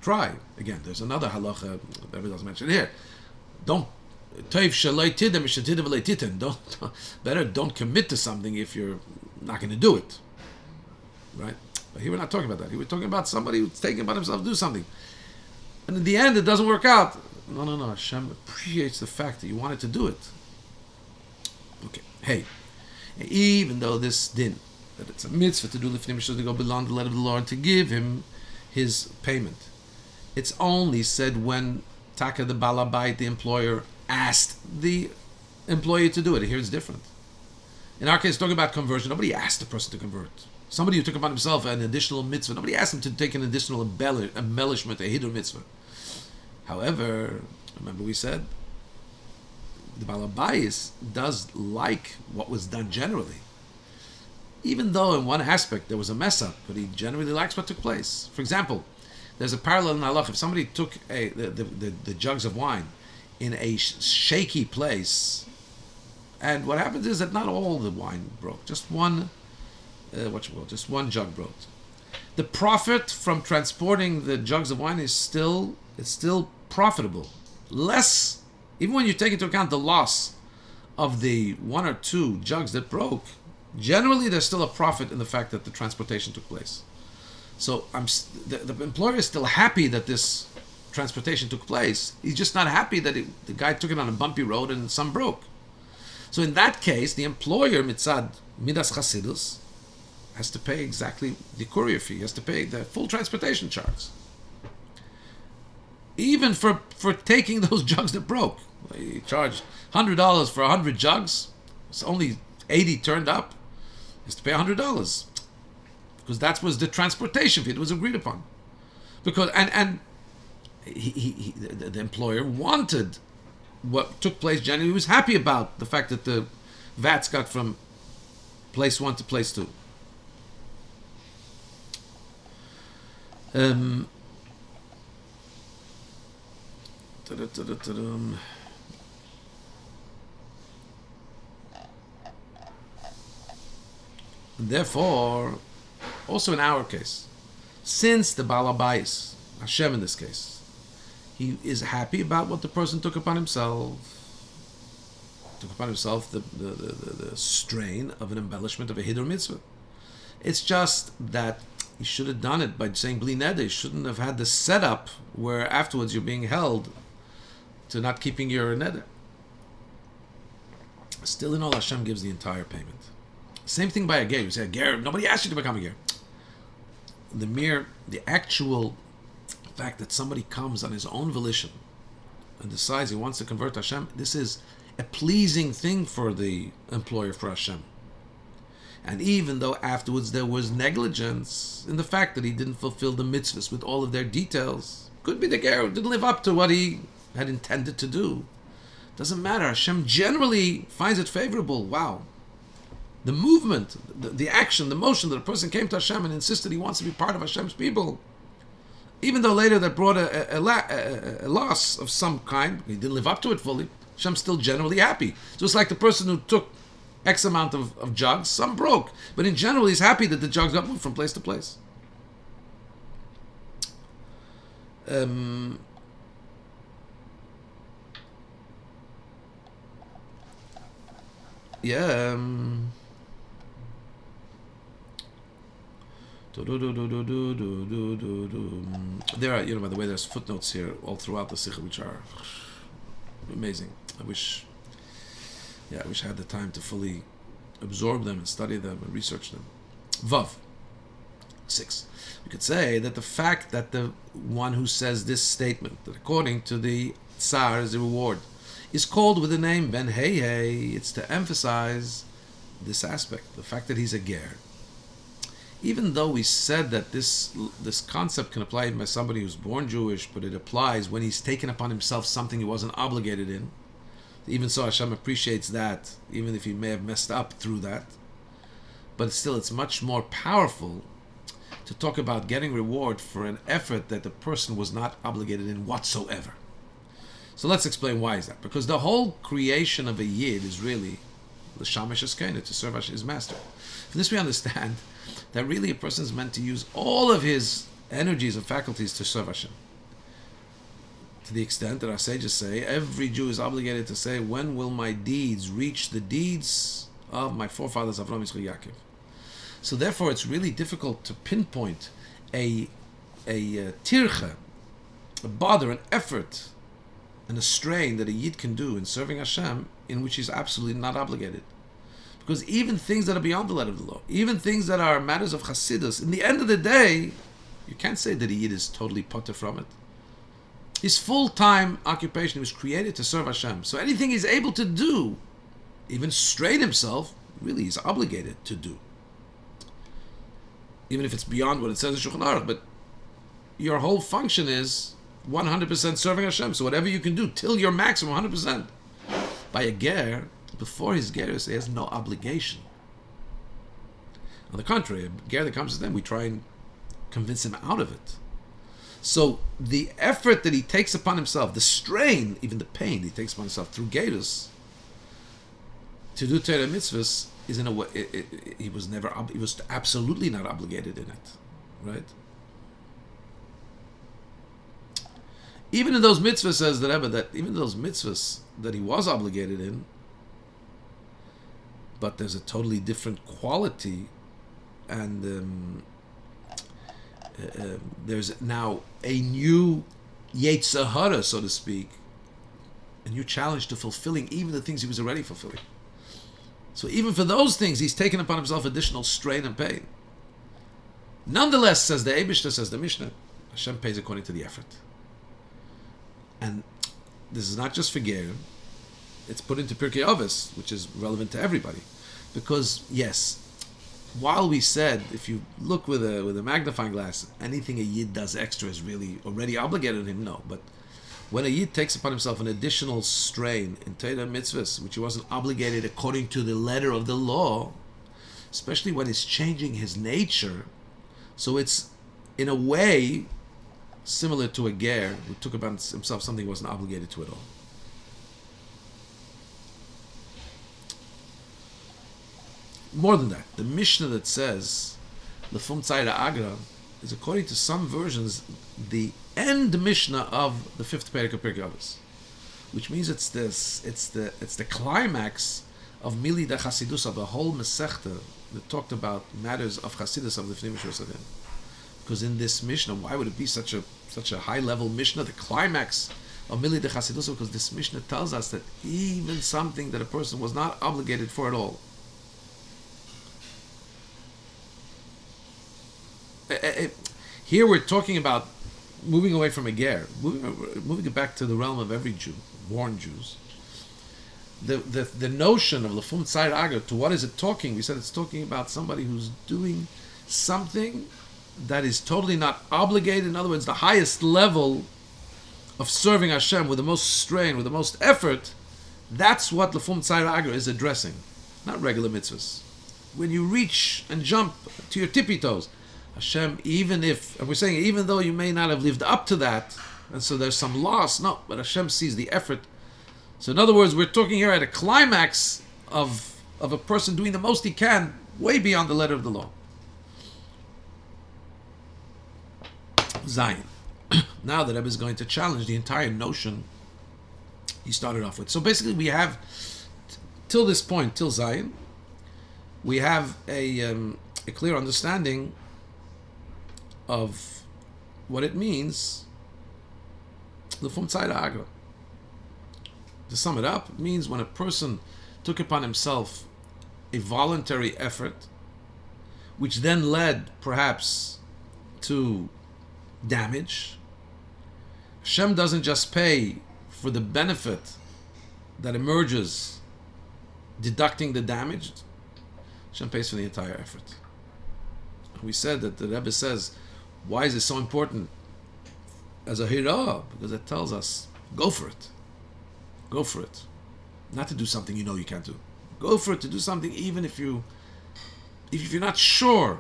Try. Again, there's another halacha that we doesn't mention here. Don't commit to something if you're not going to do it. Right? But here we're not talking about that. Here we're talking about somebody who's taking upon himself to do something. And in the end, it doesn't work out. No. Hashem appreciates the fact that you wanted to do it. Okay. Hey, even though this din, that it's a mitzvah to do lifnim to go beyond the letter of the Lord, to give him his payment, it's only said when Taka the Balabait, the employer, asked the employee to do it. Here it's different. In our case, talking about conversion, nobody asked the person to convert. Somebody who took upon himself an additional mitzvah, nobody asked him to take an additional embellishment, a hidur mitzvah. However, remember we said, the Balabais does like what was done generally. Even though in one aspect there was a mess up, but he generally likes what took place. For example, There's a parallel in halach. If somebody took the jugs of wine in a shaky place, and what happens is that not all the wine broke, just one, just one jug broke. The profit from transporting the jugs of wine is still profitable. Less, even when you take into account the loss of the one or two jugs that broke, generally there's still a profit in the fact that the transportation took place. So the employer is still happy that this transportation took place. He's just not happy that the guy took it on a bumpy road and some broke. So in that case, the employer, mitzad midas chasidus, has to pay exactly the courier fee. He has to pay the full transportation charge. Even for taking those jugs that broke. He charged $100 for 100 jugs. It's only 80 turned up. He has to pay $100. Because that was the transportation fee. It was agreed upon. Because the employer wanted what took place generally. He was happy about the fact that the vats got from place 1 to place 2. Therefore, also in our case, since the Baal HaBayis, Hashem in this case, he is happy about what the person took upon himself. Took upon himself the strain of an embellishment of a Hidur mitzvah. It's just that he should have done it by saying Bli Neder. He shouldn't have had the setup where afterwards you're being held to not keeping your Neder. Still in all, Hashem gives the entire payment. Same thing by a ger. You say, a ger, nobody asked you to become a ger. The actual fact that somebody comes on his own volition and decides he wants to convert to Hashem, this is a pleasing thing for the employer, for Hashem. And even though afterwards there was negligence in the fact that he didn't fulfill the mitzvahs with all of their details, could be the ger who didn't live up to what he had intended to do. Doesn't matter. Hashem generally finds it favorable. Wow. The movement, the action, the motion that a person came to Hashem and insisted he wants to be part of Hashem's people, even though later that brought a loss of some kind, he didn't live up to it fully, Hashem's still generally happy. Just like the person who took X amount of jugs, some broke, but in general he's happy that the jugs got moved from place to place. There are, by the way, there's footnotes here all throughout the Sikha, which are amazing. I wish I had the time to fully absorb them and study them and research them. Vav 6. You could say that the fact that the one who says this statement, that according to the Tsar is the reward, is called with the name Ben Hey, it's to emphasize this aspect, the fact that he's a ger. Even though we said that this concept can apply even by somebody who's born Jewish, but it applies when he's taken upon himself something he wasn't obligated in. Even so, Hashem appreciates that, even if he may have messed up through that. But still, it's much more powerful to talk about getting reward for an effort that the person was not obligated in whatsoever. So let's explain why is that. Because the whole creation of a Yid is really l'shamish eskena, to serve his master. From this we understand that really a person is meant to use all of his energies and faculties to serve Hashem. To the extent that our sages say, every Jew is obligated to say, when will my deeds reach the deeds of my forefathers Avraham, Yitzchak, Yaakov? So therefore it's really difficult to pinpoint a tircha, a bother, an effort, and a strain that a Yid can do in serving Hashem in which he's absolutely not obligated. Because even things that are beyond the letter of the law, even things that are matters of Chassidus, in the end of the day, you can't say that a Yid is totally potter from it. His full-time occupation was created to serve Hashem. So anything he's able to do, even strain himself, really he's obligated to do. Even if it's beyond what it says in Shulchan Aruch, but your whole function is 100% serving Hashem. So whatever you can do, till your maximum 100%. By a ger, before his gerus, he has no obligation. On the contrary, a ger that comes to them, we try and convince him out of it. So the effort that he takes upon himself, the strain, even the pain he takes upon himself through Geirus to do Torah mitzvahs is in a way, he was absolutely not obligated in it, right? Even in those mitzvahs, says the Rebbe, that even those mitzvahs that he was obligated in, but there's a totally different quality, and there's now a new Yetzer Hara, so to speak, a new challenge to fulfilling even the things he was already fulfilling. So even for those things, he's taken upon himself additional strain and pain. Nonetheless, says the Eibishter, says the Mishnah, Hashem pays according to the effort. And this is not just for Gerim, it's put into Pirkei Ovos, which is relevant to everybody. Because, yes, while we said, if you look with a magnifying glass, anything a Yid does extra is really already obligated on him, no. But when a Yid takes upon himself an additional strain in Torah mitzvahs, which he wasn't obligated according to the letter of the law, especially when it's changing his nature, so it's, in a way, similar to a ger who took upon himself something he wasn't obligated to at all. More than that, the Mishnah that says Lefum Tzayra Agra is, according to some versions, the end Mishnah of the fifth Perek of Pirkei Avos, which means it's the climax of Mili da Chasidus, of the whole Masechta that talked about matters of Chasidus of the Fnei Mishra Sadin. Because in this Mishnah, why would it be such a high level Mishnah, the climax of Mili de Chasidus? Because this Mishnah tells us that even something that a person was not obligated for at all, here we're talking about moving away from a ger, moving it back to the realm of every Jew, born Jews. The notion of Lefum Tzayra Agra, to what is it talking? We said it's talking about somebody who's doing something that is totally not obligated. In other words, the highest level of serving Hashem with the most strain, with the most effort. That's what Lefum Tzayra Agra is addressing, not regular mitzvahs. When you reach and jump to your tippy toes, Hashem, even if, and we're saying even though you may not have lived up to that, and so there's some loss, no, but Hashem sees the effort. So in other words, we're talking here at a climax of a person doing the most he can, way beyond the letter of the law. Zion. Now the Rebbe is going to challenge the entire notion he started off with. So basically we have, till this point, till Zion, we have a clear understanding of what it means, Lefum Tzayra Agra. To sum it up, it means when a person took upon himself a voluntary effort, which then led perhaps to damage, Hashem doesn't just pay for the benefit that emerges deducting the damage, Hashem pays for the entire effort. We said that the Rebbe says, why is it so important as a hira? Because it tells us, go for it. Go for it. Not to do something you know you can't do. Go for it, to do something even if you're not sure.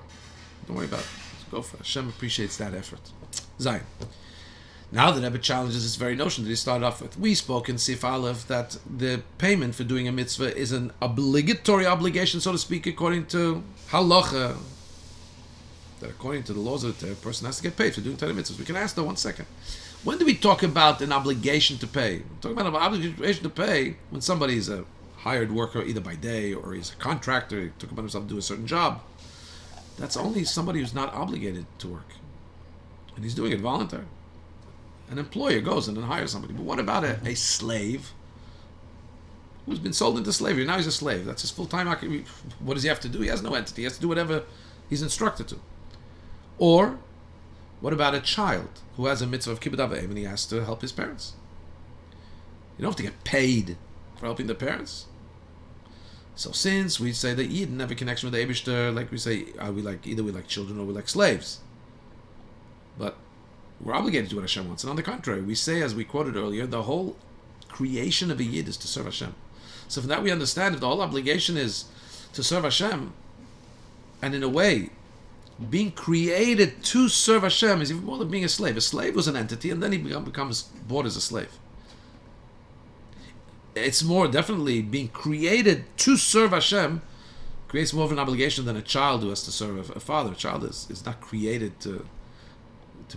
Don't worry about it. Just go for it. Hashem appreciates that effort. Zion. Now the Rebbe challenges this very notion that he started off with. We spoke in Sif Aleph that the payment for doing a mitzvah is an obligatory obligation, so to speak, according to halacha, that according to the laws of the Torah, a person has to get paid for doing Torah mitzvahs. We can ask though, 1 second. When do we talk about an obligation to pay? We're talking about an obligation to pay when somebody is a hired worker, either by day or he's a contractor, he took upon himself to do a certain job. That's only somebody who's not obligated to work. And he's doing it voluntarily. An employer goes and then hires somebody. But what about a slave who's been sold into slavery? Now he's a slave. That's his full-time occupation. What does he have to do? He has no entity. He has to do whatever he's instructed to. Or what about a child who has a mitzvah of kibbud av v'em and he has to help his parents? You don't have to get paid for helping the parents. So since we say that Yid didn't have a connection with the Eibishter, like we say, either we like children or we like slaves. But we're obligated to do what Hashem wants. And on the contrary, we say, as we quoted earlier, the whole creation of a Yid is to serve Hashem. So from that we understand, if the whole obligation is to serve Hashem, and in a way, being created to serve Hashem is even more than being a slave. A slave was an entity, and then he becomes bought as a slave. It's more definitely being created to serve Hashem creates more of an obligation than a child who has to serve a father. A child is not created to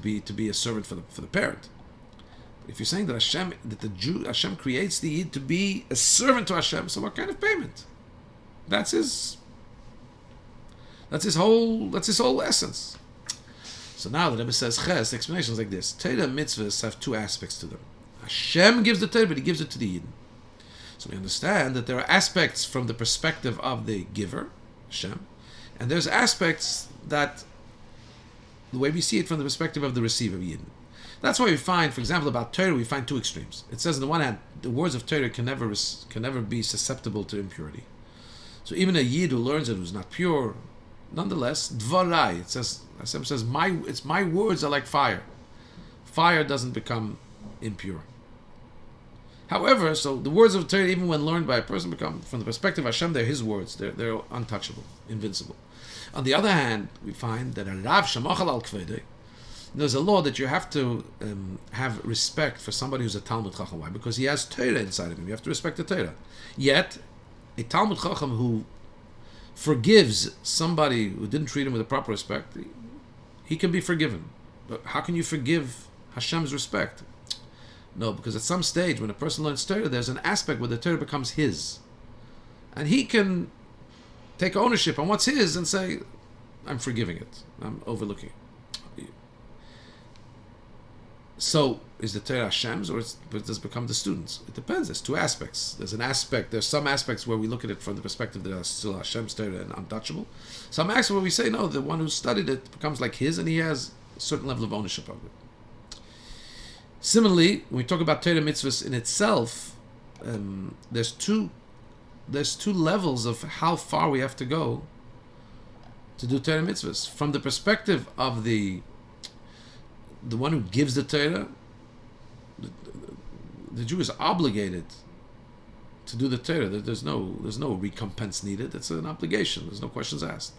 be a servant for the parent. If you're saying that Hashem creates the Yid to be a servant to Hashem, so what kind of payment? That's his whole essence. So now the Rebbe says Ches, the explanation is like this: Torah and mitzvahs have two aspects to them. Hashem gives the Torah, but He gives it to the Yid. So we understand that there are aspects from the perspective of the giver, Hashem, and there's aspects that the way we see it from the perspective of the receiver, Yid. That's why we find, for example, about Torah, we find two extremes. It says on the one hand, the words of Torah can never be susceptible to impurity. So even a Yid who learns it who's not pure, nonetheless, Dvarai, it says, Hashem says, my words are like fire. Fire doesn't become impure. However, so the words of Torah, even when learned by a person, become, from the perspective of Hashem, they're His words. They're untouchable, invincible. On the other hand, we find that a Rav Shemachal al Kvedei, there's a law that you have to have respect for somebody who's a Talmud Chacham. Why? Because he has Torah inside of him. You have to respect the Torah. Yet, a Talmud Chacham who forgives somebody who didn't treat him with a proper respect, he can be forgiven. But how can you forgive Hashem's respect? No, because at some stage when a person learns Torah, there's an aspect where the Torah becomes his. And he can take ownership on what's his and say, I'm forgiving it. I'm overlooking it. So, is the Torah Hashem's, or does it become the students? It depends. There's two aspects. There's some aspects where we look at it from the perspective that it's still Hashem's Torah and untouchable. Some aspects where we say, no, the one who studied it becomes like his, and he has a certain level of ownership of it. Similarly, when we talk about Torah mitzvahs in itself, there's two levels of how far we have to go to do Torah mitzvahs. From the perspective of the one who gives the Torah, the Jew is obligated to do the Torah. There's no recompense needed. It's an obligation. There's no questions asked.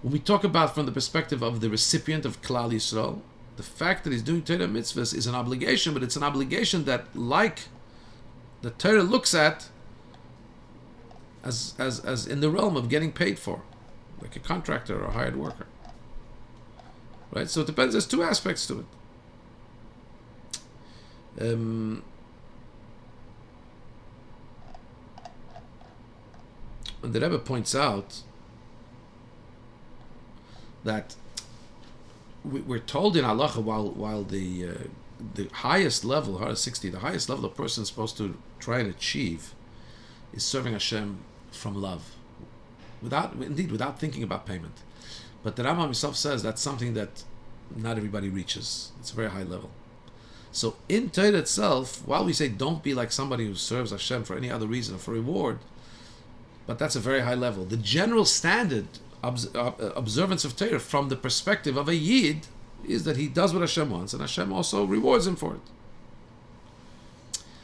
When we talk about from the perspective of the recipient of Klal Yisrael, the fact that he's doing Torah mitzvahs is an obligation, but it's an obligation that, like the Torah looks at as in the realm of getting paid for, like a contractor or a hired worker. Right? So it depends. There's two aspects to it. And the Rebbe points out that we're told in halacha while the highest level, 160, the highest level a person is supposed to try and achieve is serving Hashem from love, without thinking about payment. But the Rambam himself says that's something that not everybody reaches. It's a very high level. So in Torah itself, while we say don't be like somebody who serves Hashem for any other reason or for reward, but that's a very high level. The general standard observance of Torah from the perspective of a Yid is that he does what Hashem wants, and Hashem also rewards him for it.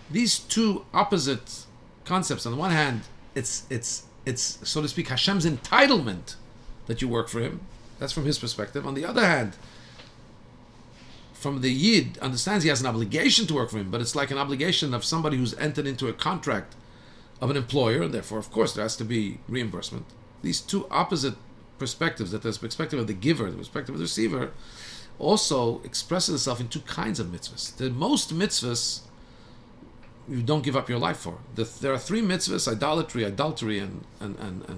These two opposite concepts. On the one hand, it's so to speak Hashem's entitlement that you work for Him. That's from His perspective. On the other hand, from the Yid, understands he has an obligation to work for Him, but it's like an obligation of somebody who's entered into a contract of an employer, and therefore, of course, there has to be reimbursement. These two opposite perspectives, that there's the perspective of the giver, the perspective of the receiver, also expresses itself in two kinds of mitzvahs. The most mitzvahs you don't give up your life for. There are three mitzvahs: idolatry, adultery, and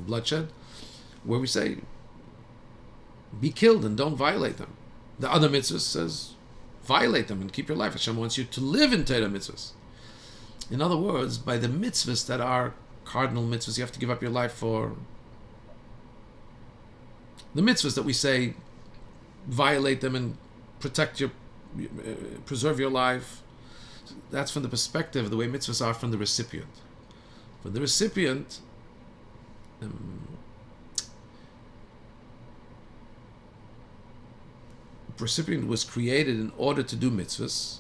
bloodshed, where we say, be killed and don't violate them. The other mitzvahs says, violate them and keep your life. Hashem wants you to live in Torah mitzvahs. In other words, by the mitzvahs that are cardinal mitzvahs, you have to give up your life for. The mitzvahs that we say, violate them and preserve your life. That's from the perspective of the way mitzvahs are from the recipient. For the recipient, the recipient was created in order to do mitzvahs,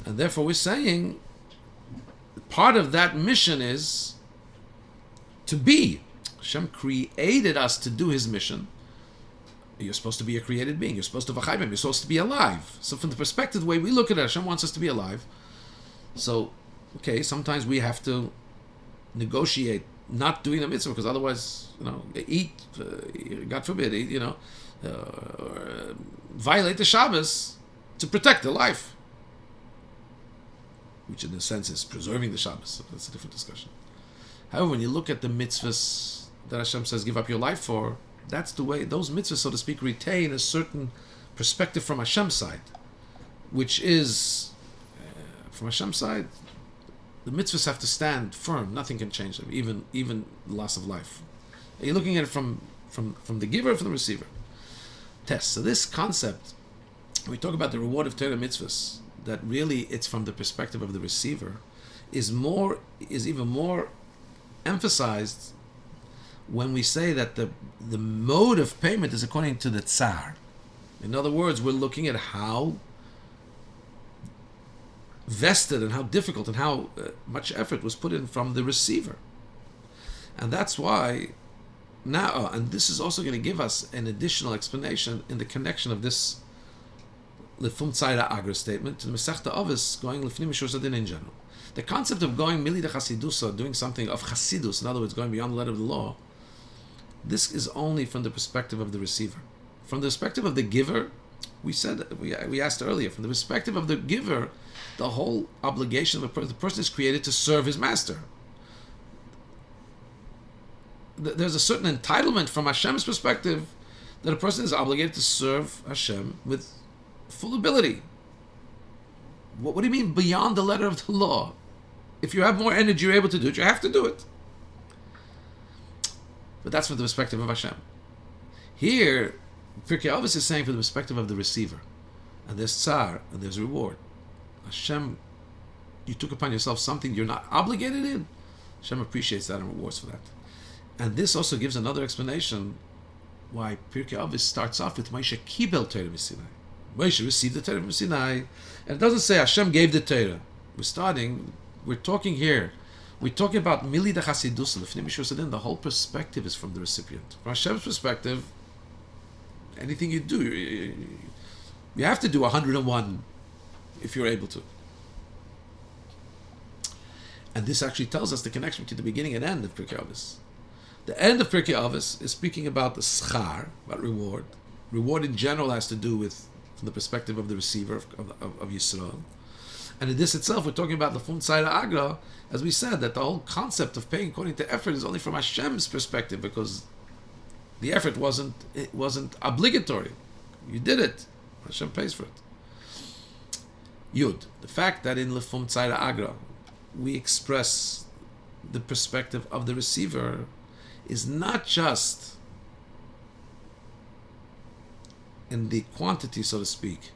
and therefore we're saying part of that mission is to be. Hashem created us to do His mission, You're supposed to be a created being. You're supposed to v'chaimim. You're supposed to be alive. So from the perspective, the way we look at it, Hashem wants us to be alive. So, okay, sometimes we have to negotiate not doing the mitzvah because otherwise, eat, God forbid, eat, or violate the Shabbos to protect the life, which in a sense is preserving the Shabbos. So that's a different discussion. However, when you look at the mitzvahs that Hashem says give up your life for, that's the way those mitzvahs, so to speak, retain a certain perspective from Hashem's side, which is, from Hashem's side, the mitzvahs have to stand firm. Nothing can change them, even loss of life. You're looking at it from the giver or from the receiver. Test. So this concept, when we talk about the reward of Torah mitzvahs, that really it's from the perspective of the receiver, is even more emphasized when we say that the mode of payment is according to the tsar. In other words, we're looking at how vested and how difficult and how much effort was put in from the receiver. And that's why now, and this is also going to give us an additional explanation in the connection of this Lefum Tzayra Agra statement to the Masechta Ovos going Lefnim Mishur Zadin in general. The concept of going Mili de Chasidusa, doing something of Chasidus, in other words, going beyond the letter of the law, this is only from the perspective of the receiver. From the perspective of the giver, we asked earlier, from the perspective of the giver, the whole obligation of the person is created to serve his master. There's a certain entitlement from Hashem's perspective that a person is obligated to serve Hashem with full ability. What do you mean beyond the letter of the law? If you have more energy, you're able to do it, you have to do it. But that's from the perspective of Hashem. Here, Pirkei Avos is saying from the perspective of the receiver. And there's tsar, and there's reward. Hashem, you took upon yourself something you're not obligated in. Hashem appreciates that and rewards for that. And this also gives another explanation why Pirkei Avos starts off with Moshe Kibel Torah Sinai. Moshe received the Torah from Sinai. And it doesn't say Hashem gave the Torah. We're talking here. We're talking about Mili de Chasidus, Lefnim Mishur Zadin. The whole perspective is from the recipient. From Hashem's perspective, anything you do, you have to do 101 if you're able to. And this actually tells us the connection between the beginning and end of Pirkei Avos. The end of Pirkei Avos is speaking about the schar, about reward. Reward in general has to do with, from the perspective of the receiver of Yisrael. And in this itself, we're talking about the Lefum Tzayra Agra, as we said, that the whole concept of paying according to effort is only from Hashem's perspective, because the effort wasn't obligatory. You did it. Hashem pays for it. Yud, the fact that in Lefum Tzayra Agra we express the perspective of the receiver is not just in the quantity, so to speak,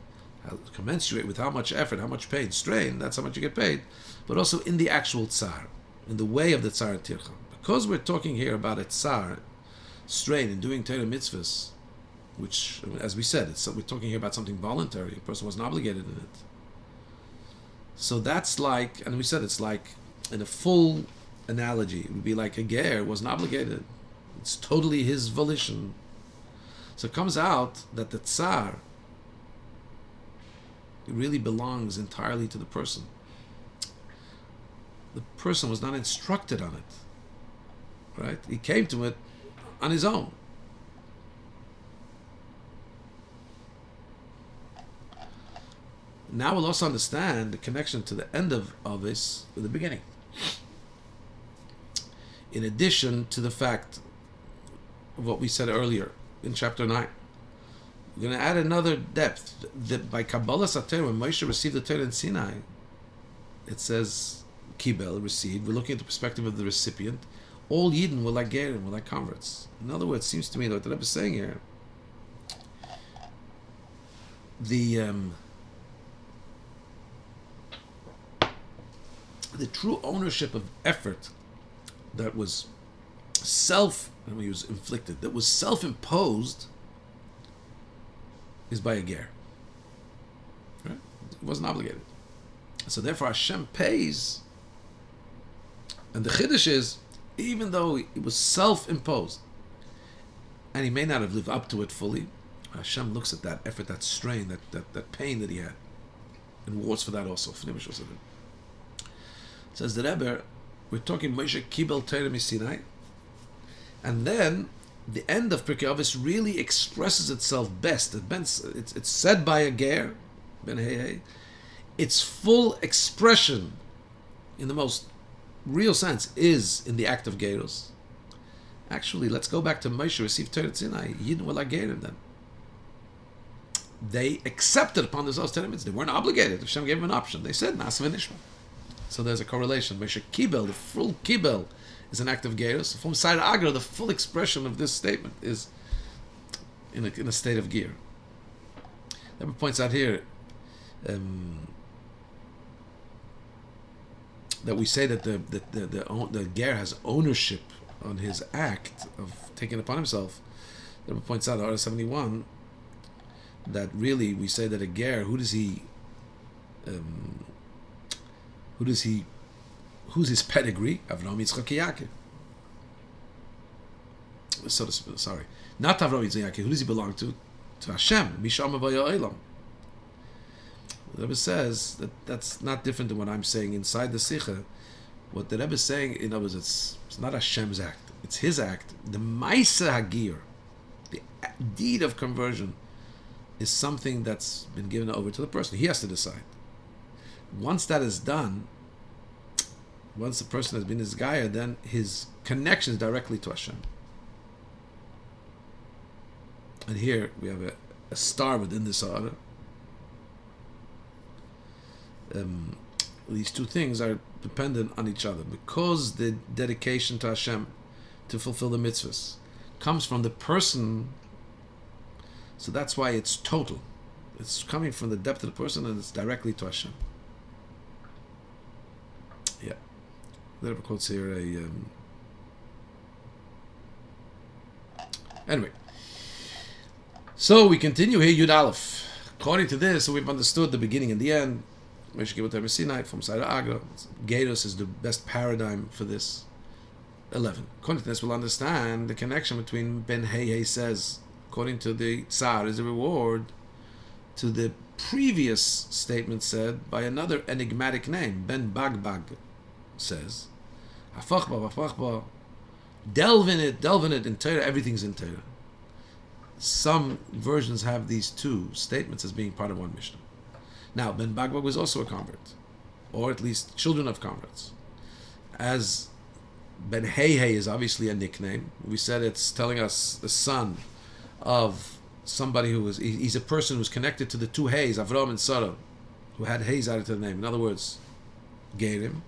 commensurate with how much effort, how much pain, strain, that's how much you get paid, but also in the actual tsar, in the way of the tsar tircha. Because we're talking here about a tsar, strain in doing Torah mitzvahs, which, as we said, we're talking here about something voluntary, a person wasn't obligated in it. So that's like, and we said it's like, in a full analogy, it would be like a ger wasn't obligated. It's totally his volition. So it comes out that the tsar, it really belongs entirely to the person. The person was not instructed on it, right? He came to it on his own. Now we'll also understand the connection to the end of this with the beginning. In addition to the fact of what we said earlier in chapter 9, we're going to add another depth. That by Kabbalah Sater, when Moshe received the Torah in Sinai, it says, Kibel, received. We're looking at the perspective of the recipient. All Yidden were like Gerim, were like converts. In other words, it seems to me that what the Rebbe is saying here, the true ownership of effort that was inflicted, that was self-imposed, is by a ger. Right? It wasn't obligated. So therefore Hashem pays, and the chiddush is, even though it was self-imposed, and he may not have lived up to it fully, Hashem looks at that effort, that strain, that pain that he had, and wards for that also. It says the Rebbe, we're talking Moshe Kibel Torah Misinai, and then the end of Pirkei Avos really expresses itself best. It's said by a ger, Ben Hey. Its full expression, in the most real sense, is in the act of gerus. Actually, let's go back to Moshe received Torah Sinai. Yidden were like gerim then. They accepted upon themselves Torah mitzvahs. They weren't obligated. Hashem gave them an option. They said Nasa v'nishma. So there's a correlation. Moshe Kibel, the full Kibel, is an act of gerus. From Side Agra, the full expression of this statement is in a state of gear. Rebbe points out here that we say that the ger has ownership on his act of taking it upon himself. Rebbe points out in Orah 71 that really we say that a ger, who's his pedigree? Avraham, Yitzchak, Yaakov. Sorry, not Avraham, Yitzchak, Yaakov. Who does he belong to? To Hashem. Misham Avaya Olam. The Rebbe says that that's not different than what I'm saying inside the Sikha. What the Rebbe is saying, in other words, it's not Hashem's act. It's his act. The Maisa Hagir, the deed of conversion, is something that's been given over to the person. He has to decide. Once that is done, once the person has been his Gaia, then his connection is directly to Hashem. And here we have a star within this order. These two things are dependent on each other because the dedication to Hashem to fulfill the mitzvahs comes from the person. So that's why it's total. It's coming from the depth of the person and it's directly to Hashem. Yeah. The Rebbe quotes here Anyway. So we continue here, Yud Aleph. According to this, so we've understood the beginning and the end. Moshe Kibel Torah Sinai from Side Agra. Gerus is the best paradigm for this. 11. According to this, we'll understand the connection between Ben Hey says, according to the Tsar, is a reward to the previous statement said by another enigmatic name. Ben Bagbag says, Hafachba, delve in it, in Torah, everything's in Torah. Some versions have these two statements as being part of one Mishnah. Now, Ben Bagbag was also a convert, or at least children of converts. As Ben Hey is obviously a nickname. We said it's telling us the son of somebody he's a person who's connected to the two Heys, Avram and Sarah, who had Heys added to the name. In other words, Gerim.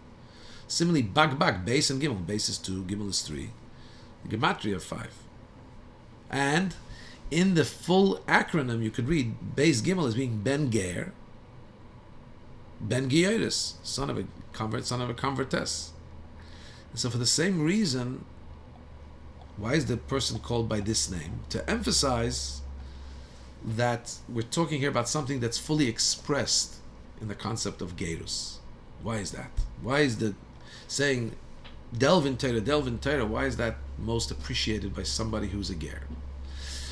Similarly, Bagbag, Beis and Gimel. Beis is 2, Gimel is 3. The Gematria of 5. And in the full acronym, you could read Beis Gimel as being Ben Ger, Ben Gioris, son of a convert, son of a convertess. And so for the same reason, why is the person called by this name? To emphasize that we're talking here about something that's fully expressed in the concept of Gerus. Why is that? Why is the saying delve in Torah, why is that most appreciated by somebody who's a Ger?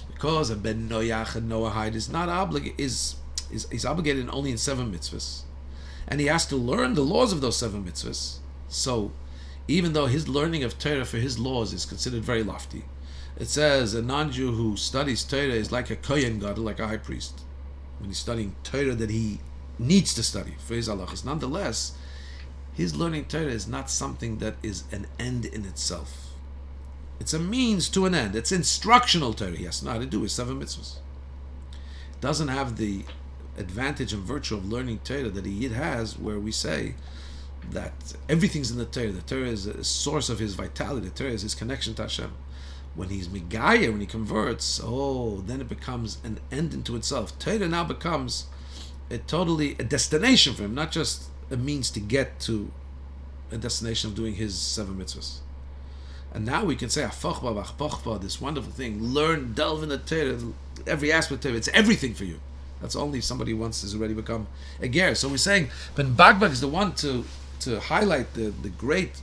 Because a Ben Noach and Noahide is not is obligated only in 7 mitzvahs. And he has to learn the laws of those 7 mitzvahs. So, even though his learning of Torah for his laws is considered very lofty, it says a non-Jew who studies Torah is like a Kohen Gadol, like a high priest, when he's studying Torah that he needs to study for his halachas. Nonetheless, his learning Torah is not something that is an end in itself. It's a means to an end. It's instructional Torah. He has to know how to do his 7 mitzvahs. It doesn't have the advantage and virtue of learning Torah that a Yid has, where we say that everything's in the Torah. The Torah is a source of his vitality. The Torah is his connection to Hashem. When he's Megaya, when he converts, then it becomes an end into itself. Torah now becomes a destination for him, not just a means to get to a destination of doing his 7 mitzvahs. And now we can say, this wonderful thing, learn, delve in the Torah, every aspect of Torah, it's everything for you. That's only if somebody once has already become a ger. So we're saying Ben Bagbag is the one to highlight the great,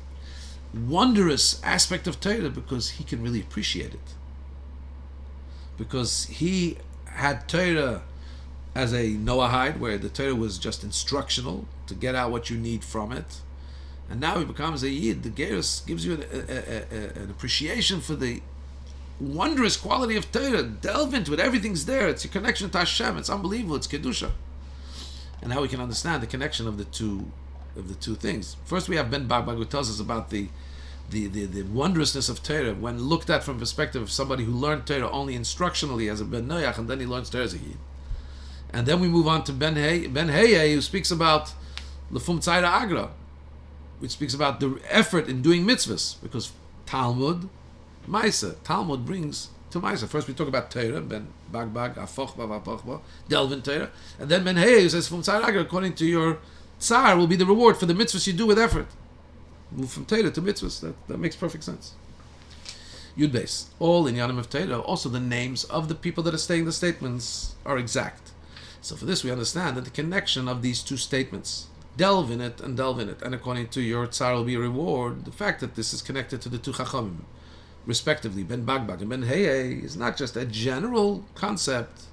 wondrous aspect of Torah because he can really appreciate it. Because he had Torah as a Noahide, where the Torah was just instructional to get out what you need from it, and now he becomes a Yid. The Gerus gives you an appreciation for the wondrous quality of Torah. Delve into it, everything's there. It's your connection to Hashem. It's unbelievable. It's Kedusha. And how we can understand the connection of the two things. First, we have Ben Bagbag, who tells us about the wondrousness of Torah when looked at from the perspective of somebody who learned Torah only instructionally as a Ben Noach, and then he learns Torah as a Yid. And then we move on to Ben Heye, who speaks about Lefum Tzayra Agra, which speaks about the effort in doing mitzvahs, because Talmud, Maisa, Talmud brings to Maisa. First we talk about Torah, Ben Bagbag, Afochba, delve in Torah, and then Ben Heye, who says from Tzayra Agra, according to your Tsar, will be the reward for the mitzvahs you do with effort. Move from Torah to mitzvahs. That makes perfect sense. Yud Beis. All in Yanim of Torah, also the names of the people that are saying the statements are exact. So for this we understand that the connection of these two statements, delve in it, and according to your Tsar will be a reward, the fact that this is connected to the two Chachamim, respectively, Ben Bagbag and Ben Heye, is not just a general concept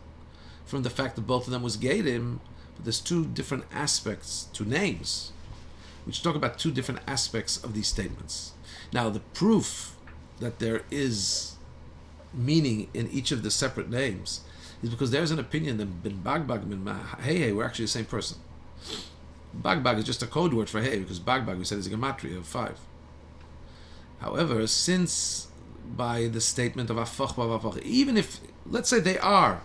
from the fact that both of them was Gedim, but there's two different aspects, two names, which talk about two different aspects of these statements. Now, the proof that there is meaning in each of the separate names is because there's an opinion that Ben Bagbag and Ben Heye were actually the same person. Bagbag is just a code word for Hey, because Bagbag, we said, is a gematria of 5. However, since by the statement of Afoch, even if, let's say they are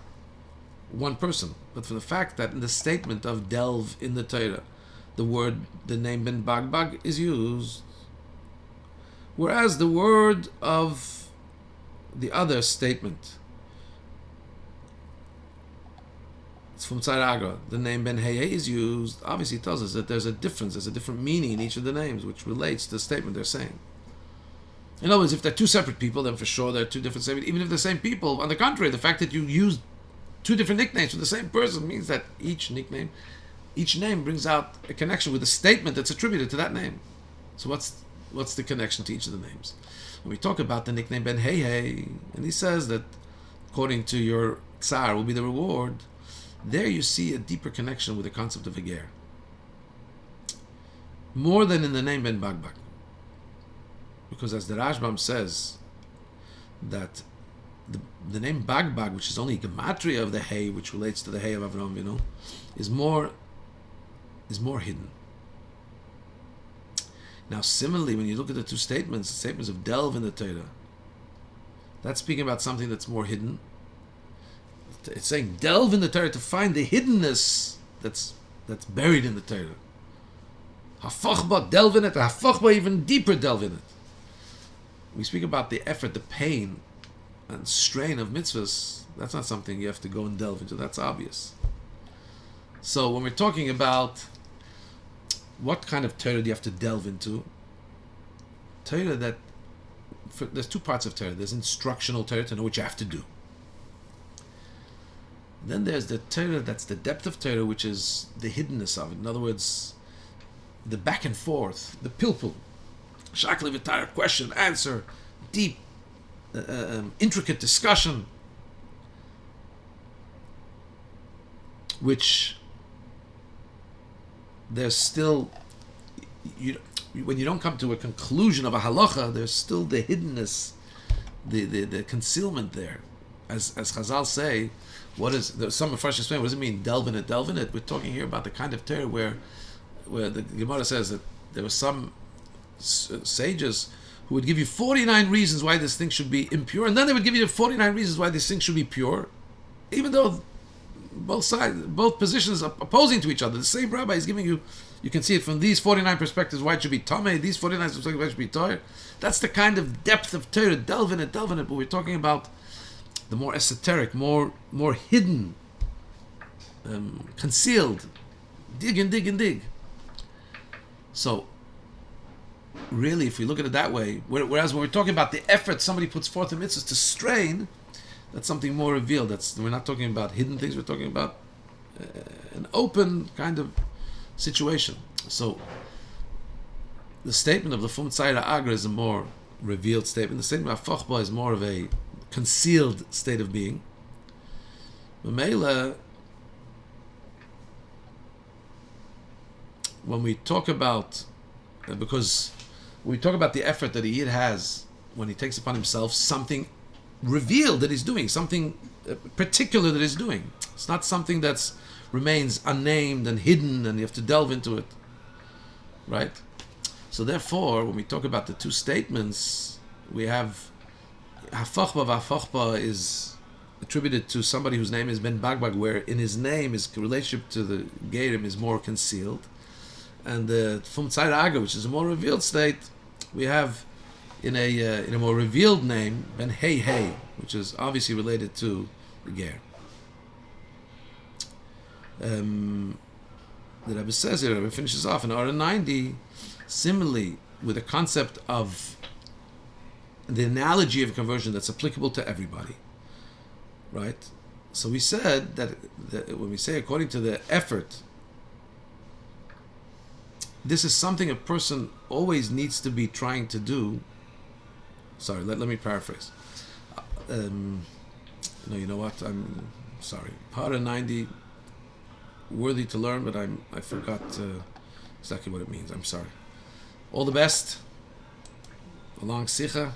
one person, but for the fact that in the statement of delve in the Torah, the name Ben Bagbag is used, whereas the word of the other statement, it's from Tzayra Agra, the name Ben Heye is used, obviously it tells us that there's a difference, there's a different meaning in each of the names, which relates to the statement they're saying. In other words, if they're two separate people, then for sure they're two different statements. Even if they're the same people, on the contrary, the fact that you use two different nicknames for the same person means that each name brings out a connection with a statement that's attributed to that name. So what's the connection to each of the names? When we talk about the nickname Ben Heye, and he says that according to your Tsar will be the reward, there you see a deeper connection with the concept of a ger. More than in the name Ben Bagbag. Because as the Rashbam says, that the name Bagbag, which is only gematria of the Hay, which relates to the Hay of Avraham Avinu, is more hidden. Now, similarly, when you look at the two statements, the statements of delve in the Torah, that's speaking about something that's more hidden. It's saying delve in the Torah to find the hiddenness that's buried in the Torah. Hafachba, delve in it. Hafachba, even deeper, delve in it. We speak about the effort, the pain, and strain of mitzvahs. That's not something you have to go and delve into. That's obvious. So when we're talking about what kind of Torah do you have to delve into, Torah there's two parts of Torah. There's instructional Torah to know what you have to do. Then there's the Torah that's the depth of Torah, which is the hiddenness of it. In other words, the back and forth, the pilpul, shakli v'tara, question, answer, deep, intricate discussion, which there's still, when you don't come to a conclusion of a halacha, there's still the hiddenness, the concealment there. As Chazal say, some Mepharshim explain, what does it mean, delve in it? We're talking here about the kind of Torah where the Gemara says that there were some sages who would give you 49 reasons why this thing should be impure, and then they would give you 49 reasons why this thing should be pure, even though both positions are opposing to each other. The same rabbi is giving you can see it from these 49 perspectives why it should be tamei, these 49 perspectives why it should be Torah. That's the kind of depth of Torah, delve in it, but we're talking about the more esoteric, more hidden, concealed, dig. So, really, if we look at it that way, whereas when we're talking about the effort somebody puts forth in mitzvahs to strain, that's something more revealed. We're not talking about hidden things, we're talking about an open kind of situation. So, the statement of the Fum Tzayra Agra is a more revealed statement. The statement of Fochba is more of a concealed state of being. Mamela, when we talk about, because we talk about the effort that a Yid has when he takes upon himself something revealed that he's doing, something particular that he's doing. It's not something that's remains unnamed and hidden and you have to delve into it. Right? So therefore, when we talk about the two statements, we have Hafachba v'Hafachba is attributed to somebody whose name is Ben Bagbag, where in his name his relationship to the Gerim is more concealed. And the Fum Tzayir Aga, which is a more revealed state, we have in a more revealed name Ben Hey Hey, which is obviously related to the Ger. The Rabbi says here, the Rabbi finishes off in Ara 90, similarly with the concept of the analogy of conversion that's applicable to everybody, right? So we said that when we say according to the effort, this is something a person always needs to be trying to do. Sorry, let me paraphrase. No, you know what? I'm sorry. Para 90, worthy to learn, but I forgot exactly what it means. I'm sorry. All the best. Along Sicha.